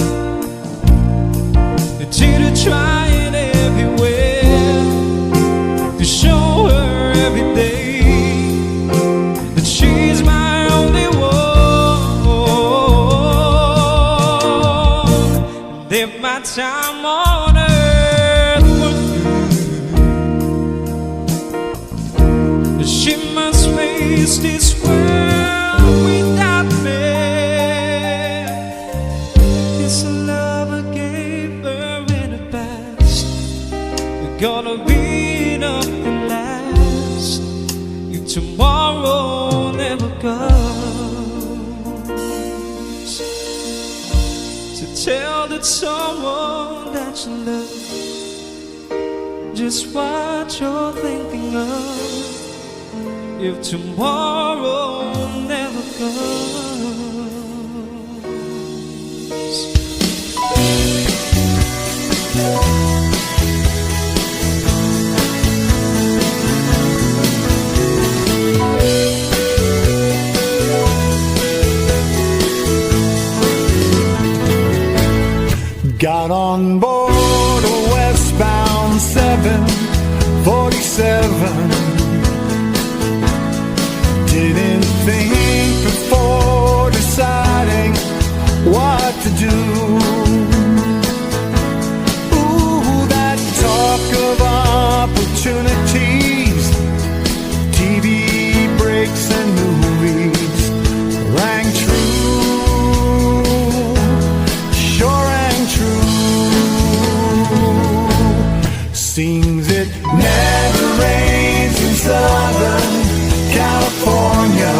To try in every way to show her every day that she's my only one. And if my time on earth were through, she must face this world without me. It's a love I gave her in the past, gonna be enough to last if tomorrow never comes. To tell that someone that you love just what you're thinking of if tomorrow never comes. Got on board a westbound 747. Didn't think before deciding what to do. Ooh, that talk of opportunities, TV breaks and movies rang true, sure rang true. Seems it never rains in Southern California.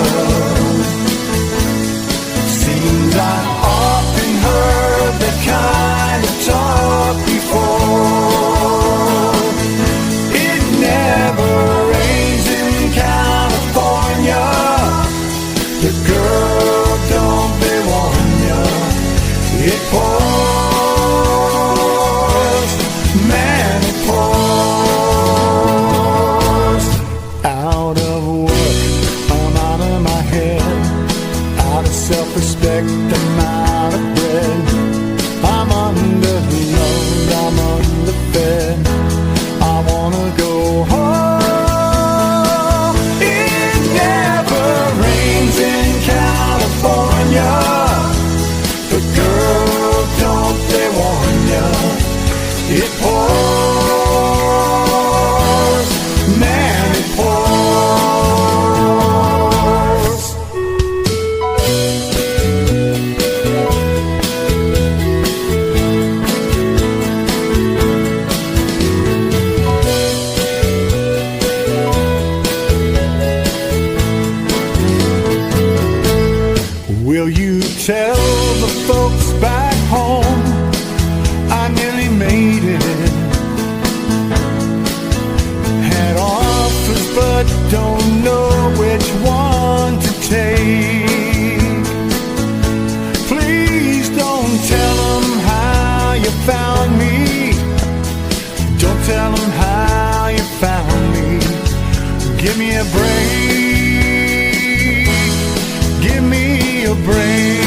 Seems I often heard Don't tell them how you found me. Don't tell them how you found me. Give me a break. Give me a break.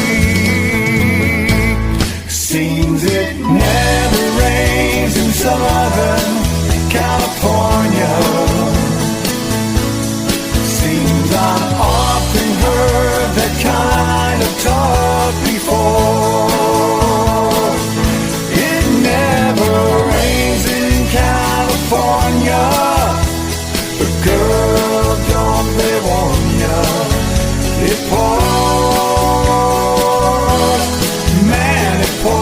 Seems it never rains in Southern California. Seems I've often heard that kind of talk before. It never rains in California. But girl, don't they warn ya? It pours, man, it pours.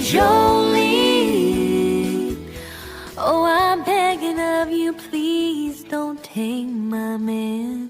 Jolene. Oh, I'm begging of you, please don't take my man.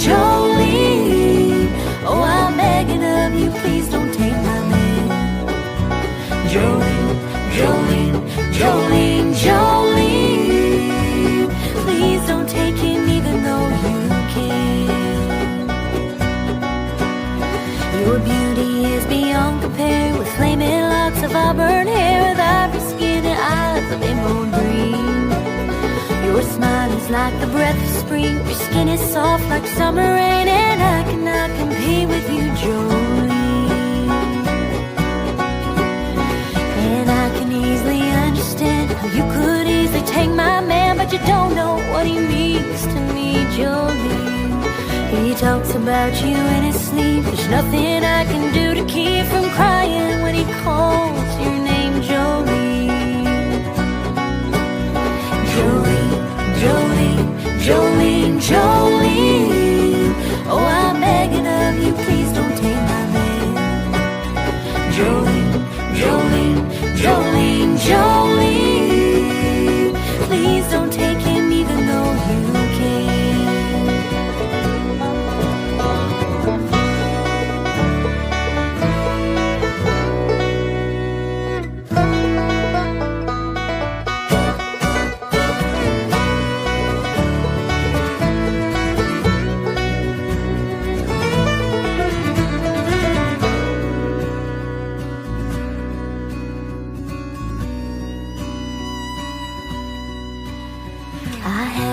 Jolene, oh, I'm begging of you, please don't take my man. Jolene, please don't take him even though you can. Your beauty is beyond compare, with flaming locks of auburn hair, with ivory skin and eyes of emerald green. Your smile is like the breath of spring. Your skin is soft like summer rain, and I cannot compete with you, Jolene. And I can easily understand how you could easily take my man, but you don't know what he means to me, Jolene. He talks about you in his sleep. There's nothing I can do to keep from crying when he calls your name, Jolene. Jolene, oh, I'm begging of you, please don't take my man. Jolene, please don't take him even though you can.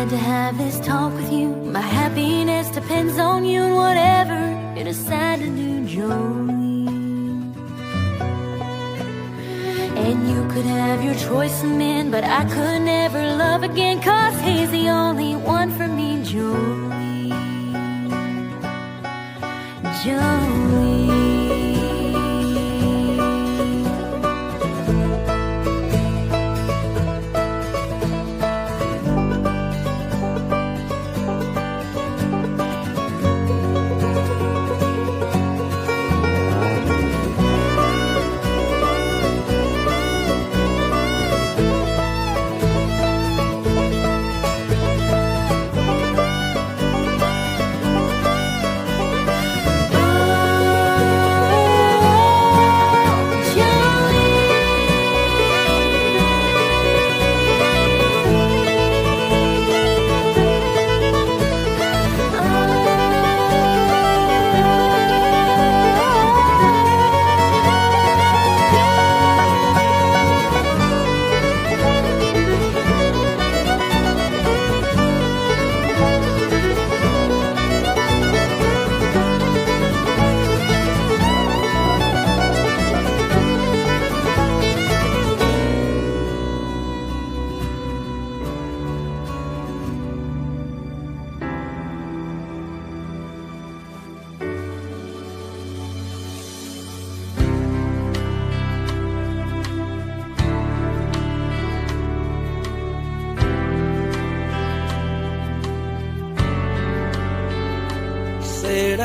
To have this talk with you, my happiness depends on you, and whatever you decide to do, Jolene. And you could have your choice of men, but I could never love again, 'cause he's the only one for me, Jolene. Jolene.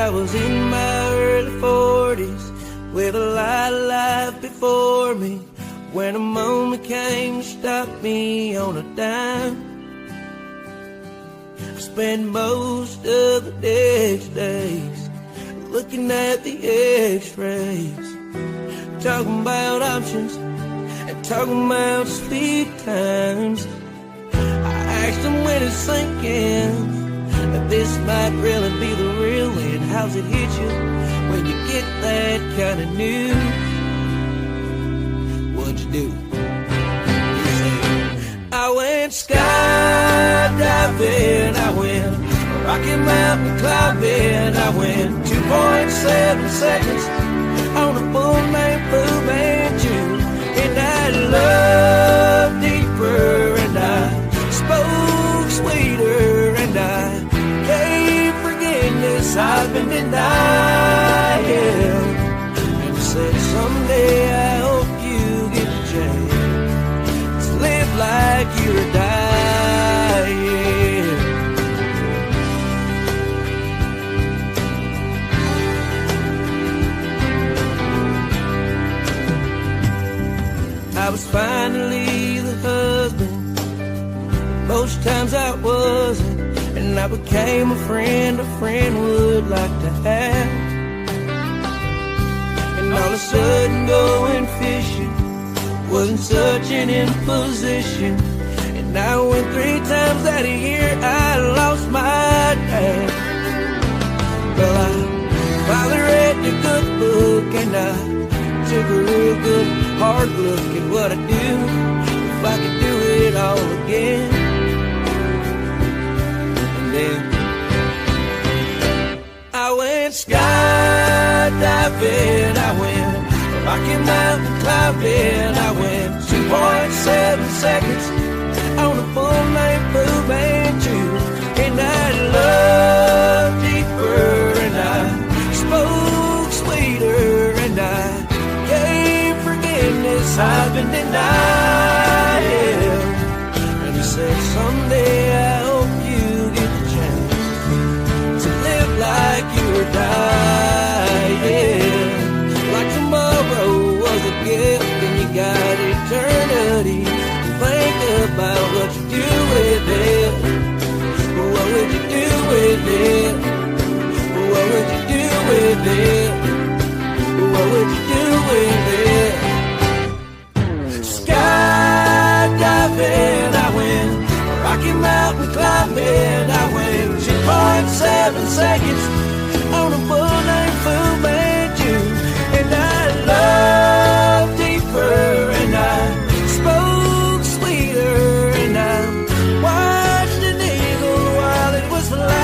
I was in my early 40s with a lot of life before me, when a moment came to stop me on a dime. I spent most of the next days looking at the x-rays, talking about options and talking about speed times. I asked him when it's sinking that this might really be the real end. How's it hit you when you get that kind of news? What'd you do? He said, I went skydiving, I went Rocky Mountain climbing, I went 2.7 seconds on a bull named Fu Manchu, and I loved deeper, and I spoke sweeter, and I gave forgiveness I've been denying. And he said, someday I hope you get the chance to live like you're dying. I was finally the husband, most times I wasn't, and I became a friend would like to have. And all of a sudden going fishing wasn't such an imposition, and I went 3 times that a year I lost my dad. Well, I finally read the good book, and I took a real good hard look at what I do if I could do it all again. And then I went skydiving, I went Rocky Mountain climbing, I went 2.7 seconds on a bull named Fu Manchu, and I loved deeper, and I spoke sweeter, and I gave forgiveness I've been denying. And he said, someday I hope you get the chance to live like you were dying, like tomorrow was a gift and you got eternity. Think about what you do with it. What would you do with it? What would you do with it? What would you do with it? Skydiving, I went Rocky Mountain climbing, I went 2.7 seconds on a bull named Fu Manchu, and I loved deeper, and I spoke sweeter, and I watched an eagle while it was flying.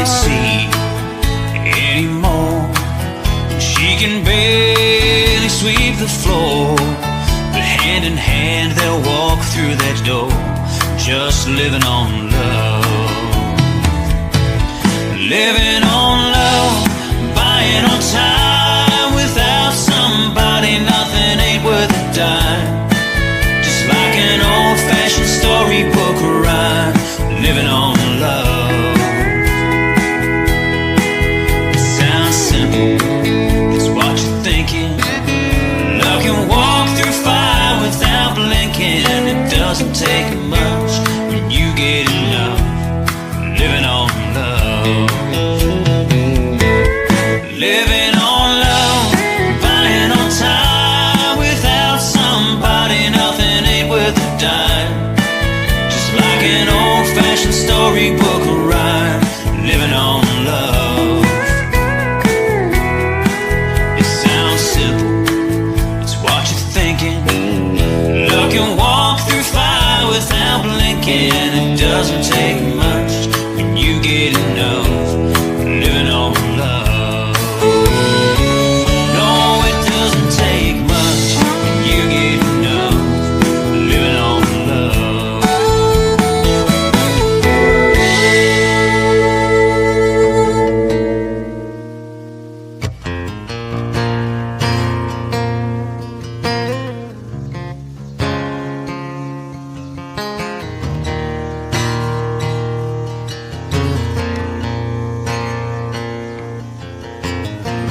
can't see anymore, and she can barely sweep the floor. But hand in hand they'll walk through that door, just living on love. Living on love, buying on time. Without somebody, nothing ain't worth a dime. Just like an old-fashioned storybook rhyme. Living on love. It sounds simple, it's what you're thinking. Love can walk through fire without blinking. It doesn't take much when you get enough. Living on love. Living on love, buying on time. Without somebody, nothing ain't worth a dime. Just like an old-fashioned storybook rhyme. Living on love. It sounds simple, it's what you're thinking. Love can walk through fire without blinking. It doesn't take much when you get enough. Living on love. No, it doesn't take much when you get enough. Living on love.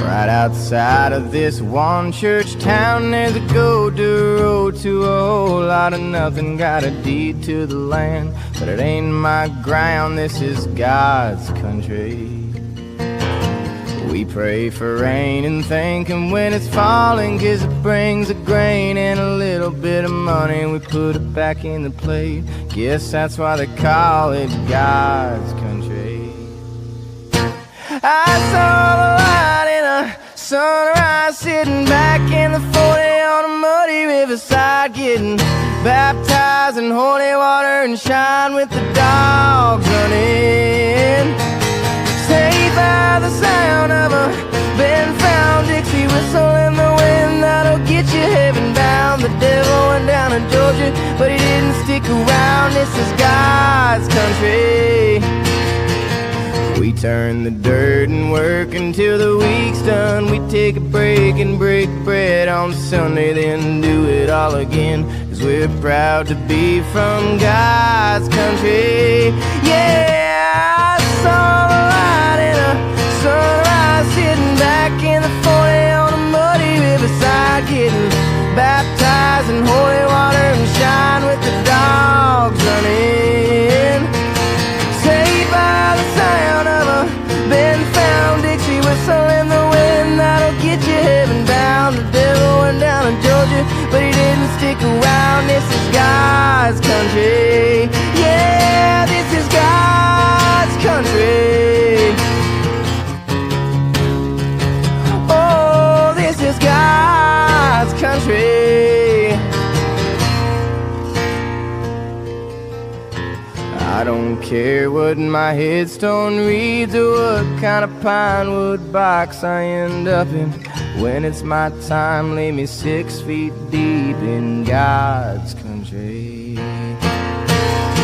Right outside of this one church town, there's a go-to road to a whole lot of nothing. Got a deed to the land, but it ain't my ground. This is God's country. We pray for rain and thank Him when it's falling, 'cause it brings a grain and a little bit of money. We put it back in the plate. Guess that's why they call it God's country. I saw the light in a sunrise, sitting back in the 40 on a muddy riverside, getting baptized in holy water and shine with the dogs running. Saved by the sound of a been-found Dixie whistle in the wind that'll get you heaven bound. The devil went down to Georgia, but he didn't stick around. This is God's country. We turn the dirt and work until the week's done. We take a break and break bread on Sunday, then do it all again, 'cause we're proud to be from God's country. Yeah, I saw the light in a sunrise, sitting back in the 40 on a muddy riverside, getting baptized in holy water and shine with the dogs running. Saved by the sound of a been-found Dixie whistle in the wind that'll get you heaven bound. The devil went down to Georgia, but he didn't stick around. This is God's country. Yeah, this is God's country. Oh, this is God's country. I don't care what my headstone reads or what kind of pine wood box I end up in. When it's my time, lay me 6 feet deep in God's country.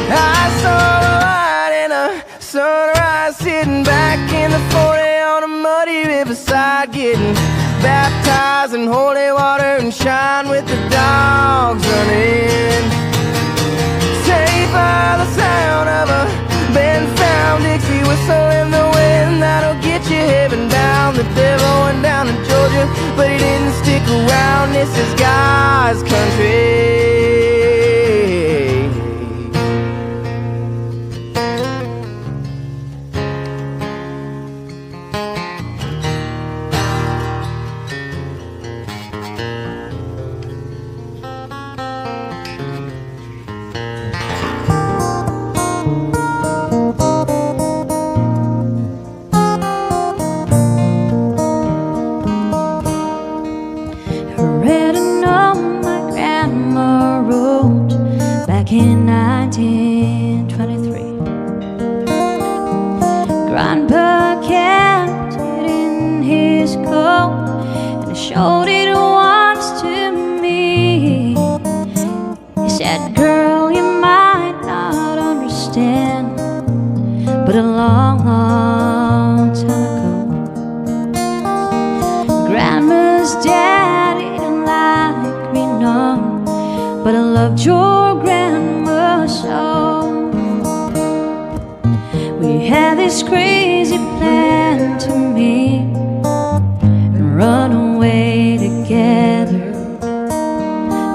I saw the light in a sunrise, sitting back in the 40 on a muddy riverside, getting baptized in holy water and shine with the dogs running. Saved by the sound of a been-found Dixie whistle in the wind that'll get you heaven bound. The devil went down to Georgia, but he didn't stick around. This is God's country. kept it in his coat, and he showed it once to me. He said, girl, you might not understand, but a long, long time ago, Grandma's daddy didn't like me none, but I loved your grandma so. We had this crazy plan to meet and run away together,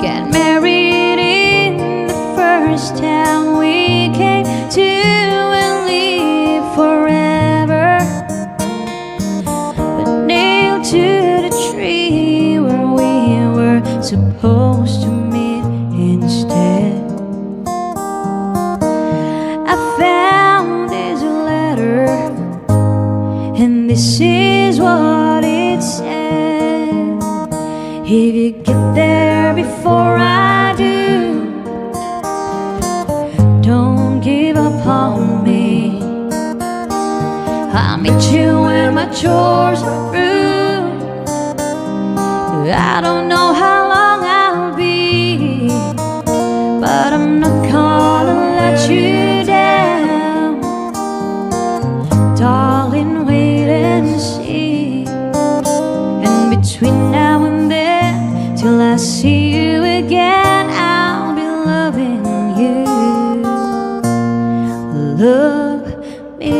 get married in the first town we came to and live forever, but nailed to the tree where we were supposed to meet instead. I found his letter, and this is what it said. If you get there before I do, don't give up on me. I'll meet you when my chores are through. I don't know how long I'll be, but I'm not gonna let you down. Darling, wait and see. And between now and then, till I see you again, I'll be loving you. Love me.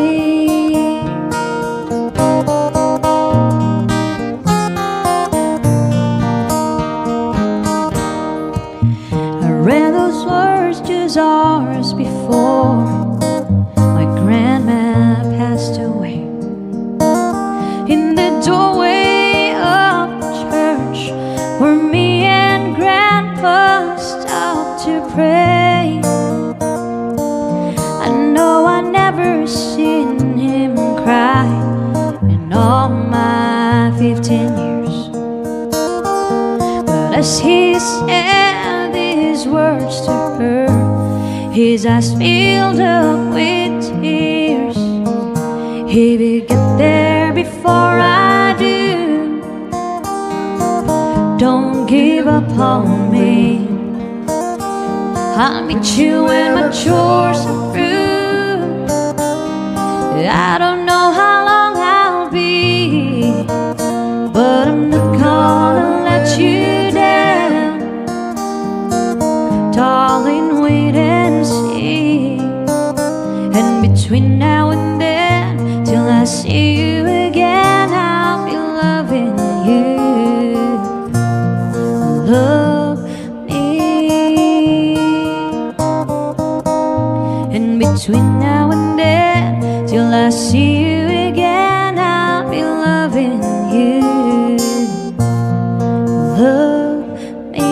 I read those words just hours before my grandma passed away. In the doorway of the church where me and Grandpa stopped to pray. I know I never seen him cry in all my 15 years, but as he said these words to her, his eyes filled up with tears. If you get there before I do, don't give up on me. I'll meet you when my chores are through. I don't know how long I'll be, but I'm not gonna let you down. Darling, wait and see. And between now and then, till I see you again, I'll be loving you. Love me. And between now and then, till I see you again, I'll be loving you. Love me.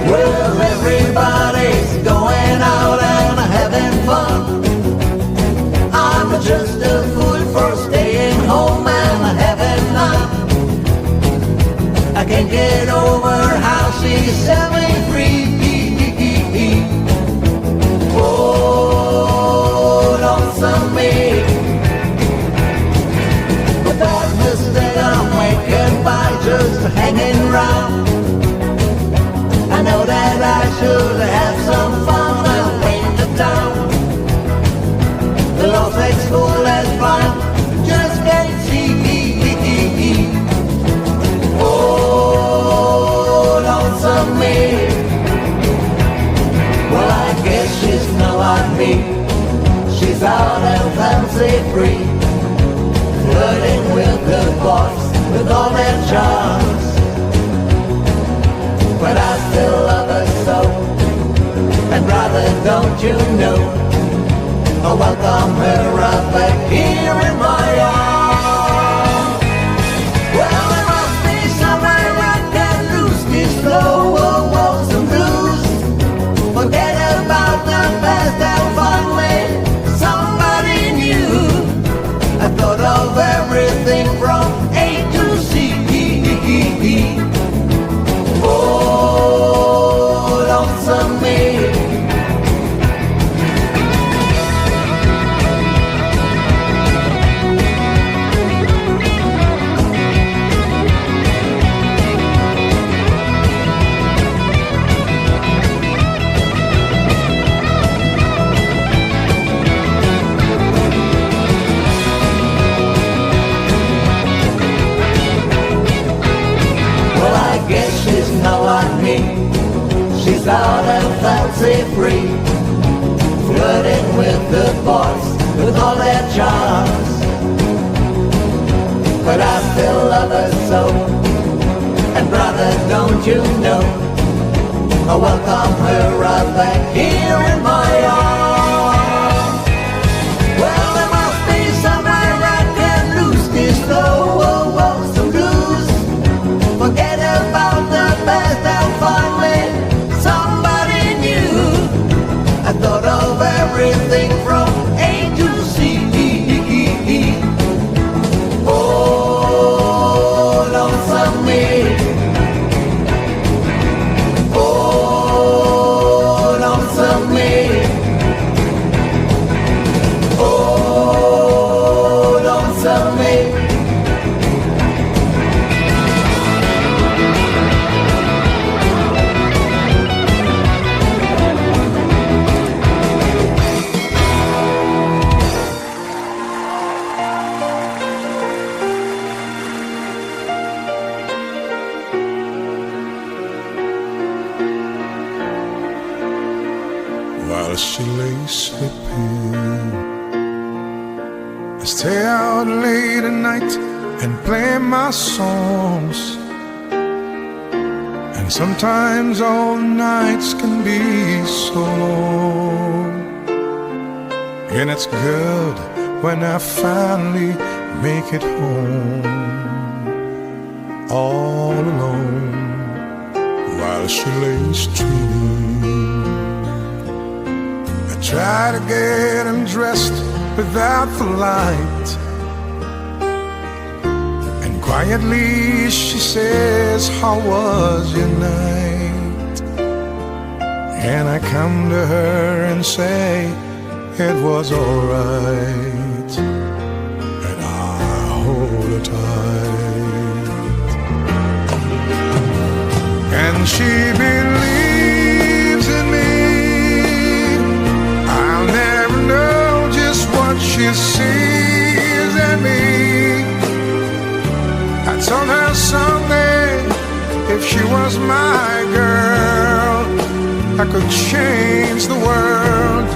Well, everybody's going out and having fun. I'm just a fool for staying home and having none. I can't get over how she's set me free. Oh, lonesome me. But that mistake I'm making by just hanging round. I know that I should have some fun and paint the town. The law makes school as fun, just can't see. Oh, lonesome me. Well, I guess she's not like me. She's out and fancy free, flirting with good boys with all their charms. But I still love her so, and brother, don't you know, I welcome her right back here in my arms. Well, there must be somewhere I can lose this flow of woes and blues. Forget about so. And brother, don't you know, I welcome her right back here in my arms. Well, there must be somewhere I can lose this flow, some blues. Forget about the past and find me somebody new. I thought of everything from A to C. Oh, lonesome me. Oh, lonesome me. Oh, lonesome me. While she lay sleeping, I stay out late at night and play my songs. And sometimes all nights can be so long. And it's good when I finally make it home, all alone, while she lays dreaming. Try to get him dressed without the light, and quietly she says, how was your night? And I come to her and say, it was alright, and I hold her tight. And she believes in me. She sees in me. I told her someday, if she was my girl, I could change the world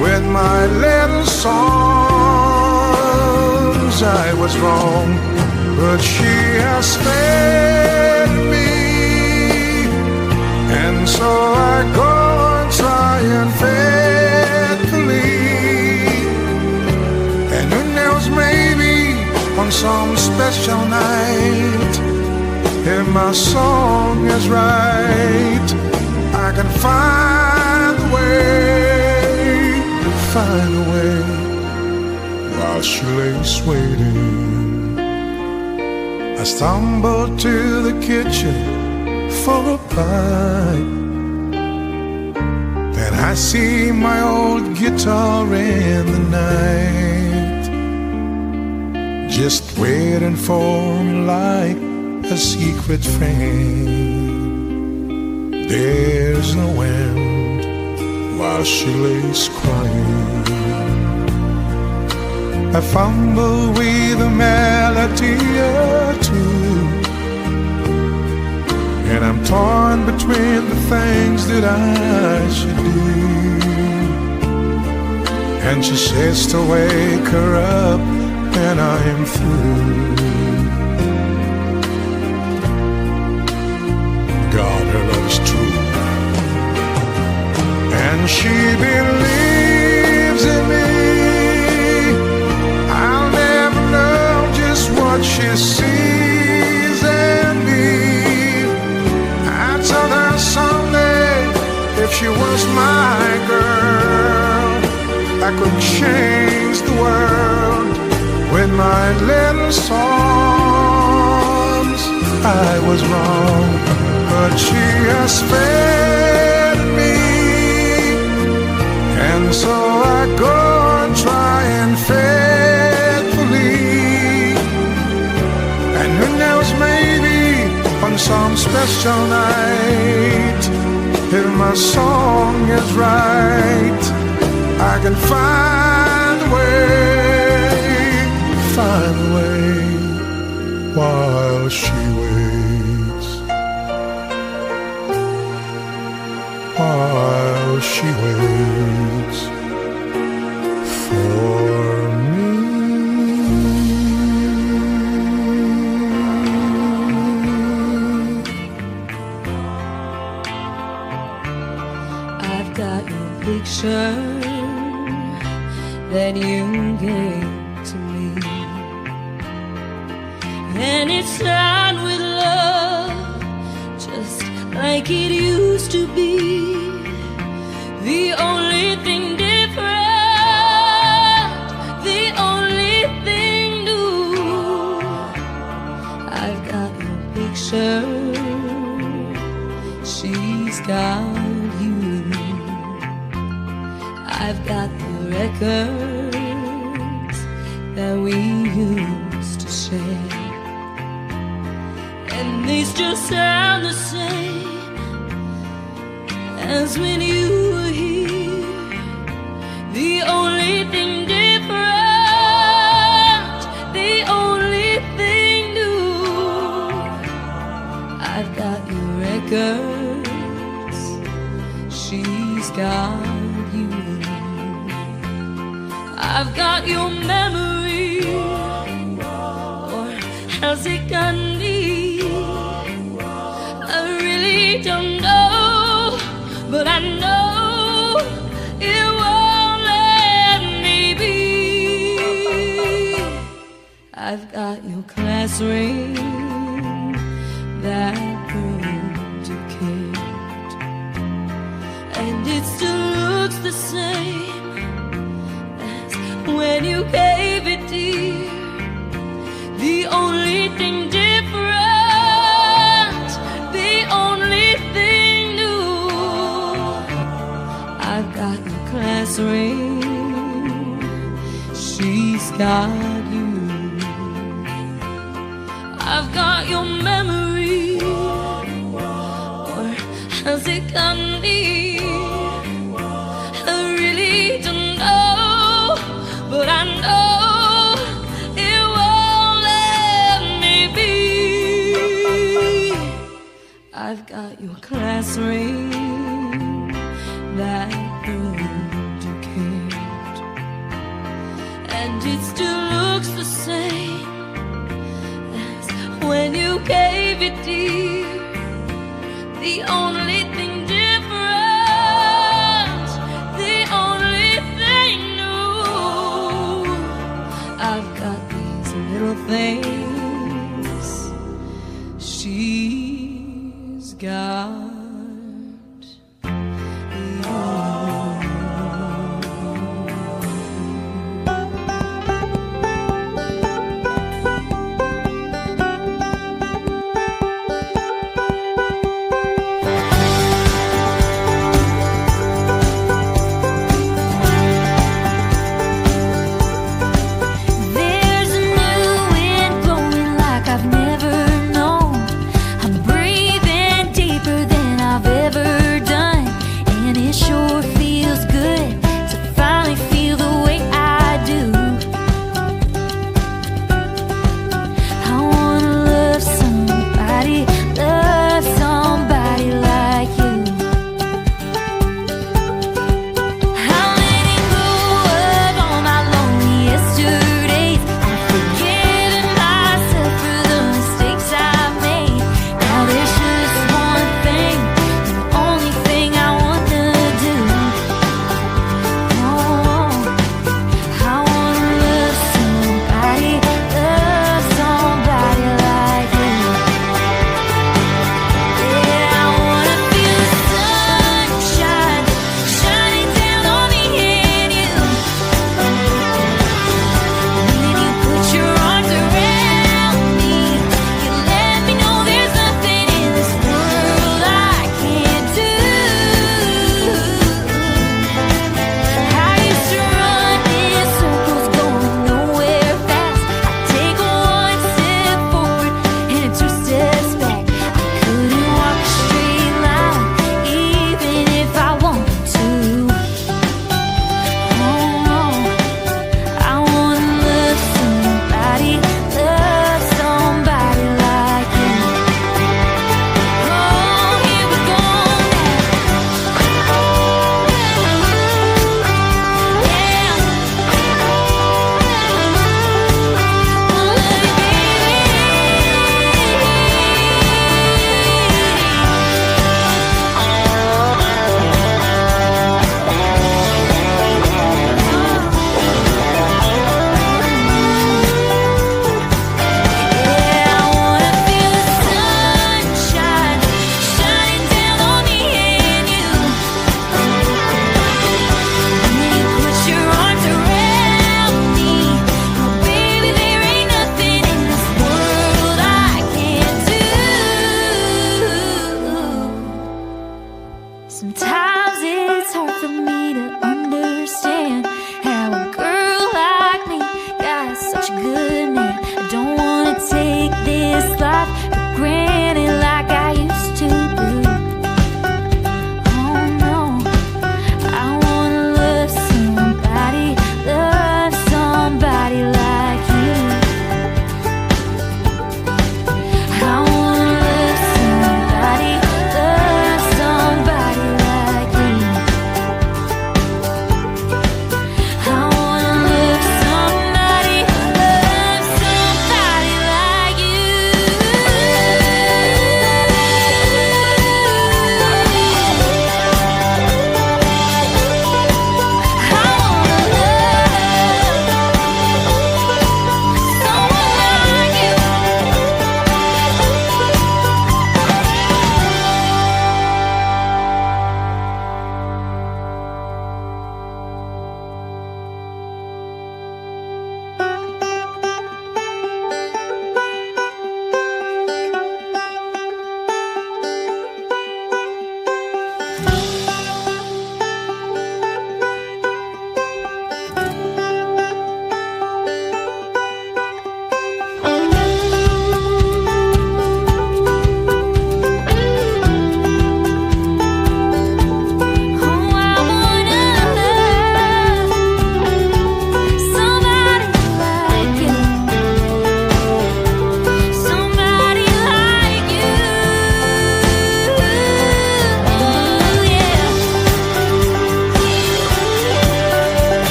with my little songs. I was wrong, but she has spared me, and so I go on trying faithfully. And who knows, maybe on some special night, if my song is right, I can find a way, while she lays waiting. I stumble to the kitchen for a bite. Then I see my old guitar in the night, just waiting for me like a secret friend. There's no end while she lays crying. I fumble with a melody or two, and I'm torn between the things that I should do. And she says to wake her up, and I am through. God, her love is true, and she believes in me. I'll never know just what she sees in me. I told her someday, if she was my girl, I could change the world with my little songs. I was wrong, but she has spared me, and so I go on trying faithfully. And who knows, maybe on some special night, if my song is right, I can find a way, while she waits, while she waits for me. picture that you gave to me, and it's done with love just like it used to be. The only thing different, the only thing new, I've got your picture, she's got you. I've got the records that we used to share, and they still sound the same as when you were here. The only thing different, the only thing new, I've got your records, she's got you. I've got your memory, or has it got me? I really don't know, but I know it won't let me be. I've got your class ring that burned you kept, and it still looks the same when you gave it, dear. The only thing different, the only thing new, I've got your class ring, she's got you. I've got your memory, or has it got me? I really don't know, but I know it won't let me be. I've got your class ring that burned you kept, and it still looks the same as when you gave it, dear. The only thing different, the only thing new, I've got these little things, she's got you.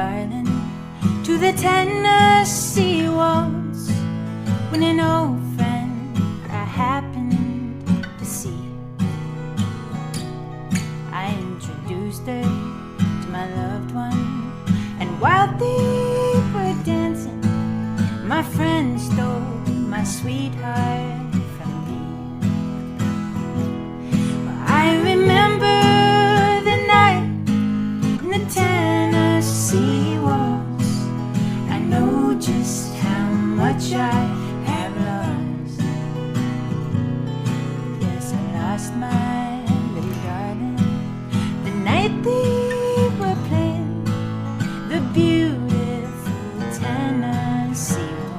darling, to the Tennessee waltz, when an old friend I happened to see. I introduced her to my loved one, and while they were dancing, my friend stole my sweetheart from me. Well, I remember the night in the Tennessee waltz. I know just how much I have lost. Yes, I lost my little darling the night they were playing the beautiful Tennessee waltz.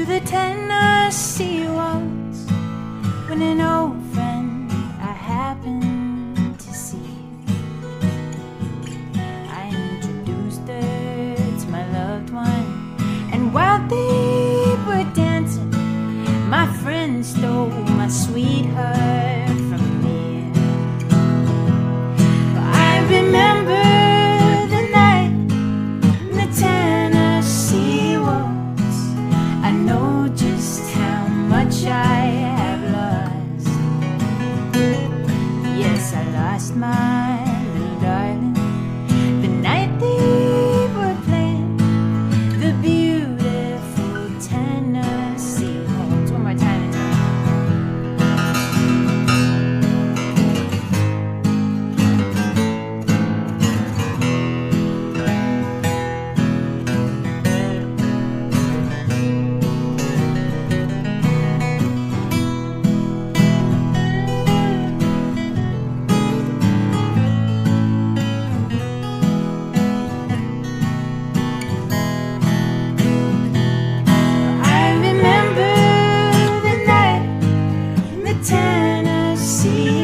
The Tennessee waltz, when an old friend I happened to see. I introduced her to my loved one, and while they were dancing, my friend stole my sweetheart from me. I remember the night in the Tennessee waltz. I know just how much I have lost. Yes, I lost my little darling the night they were playing the beautiful Tennessee waltz. One more time. I remember the night in the Tennessee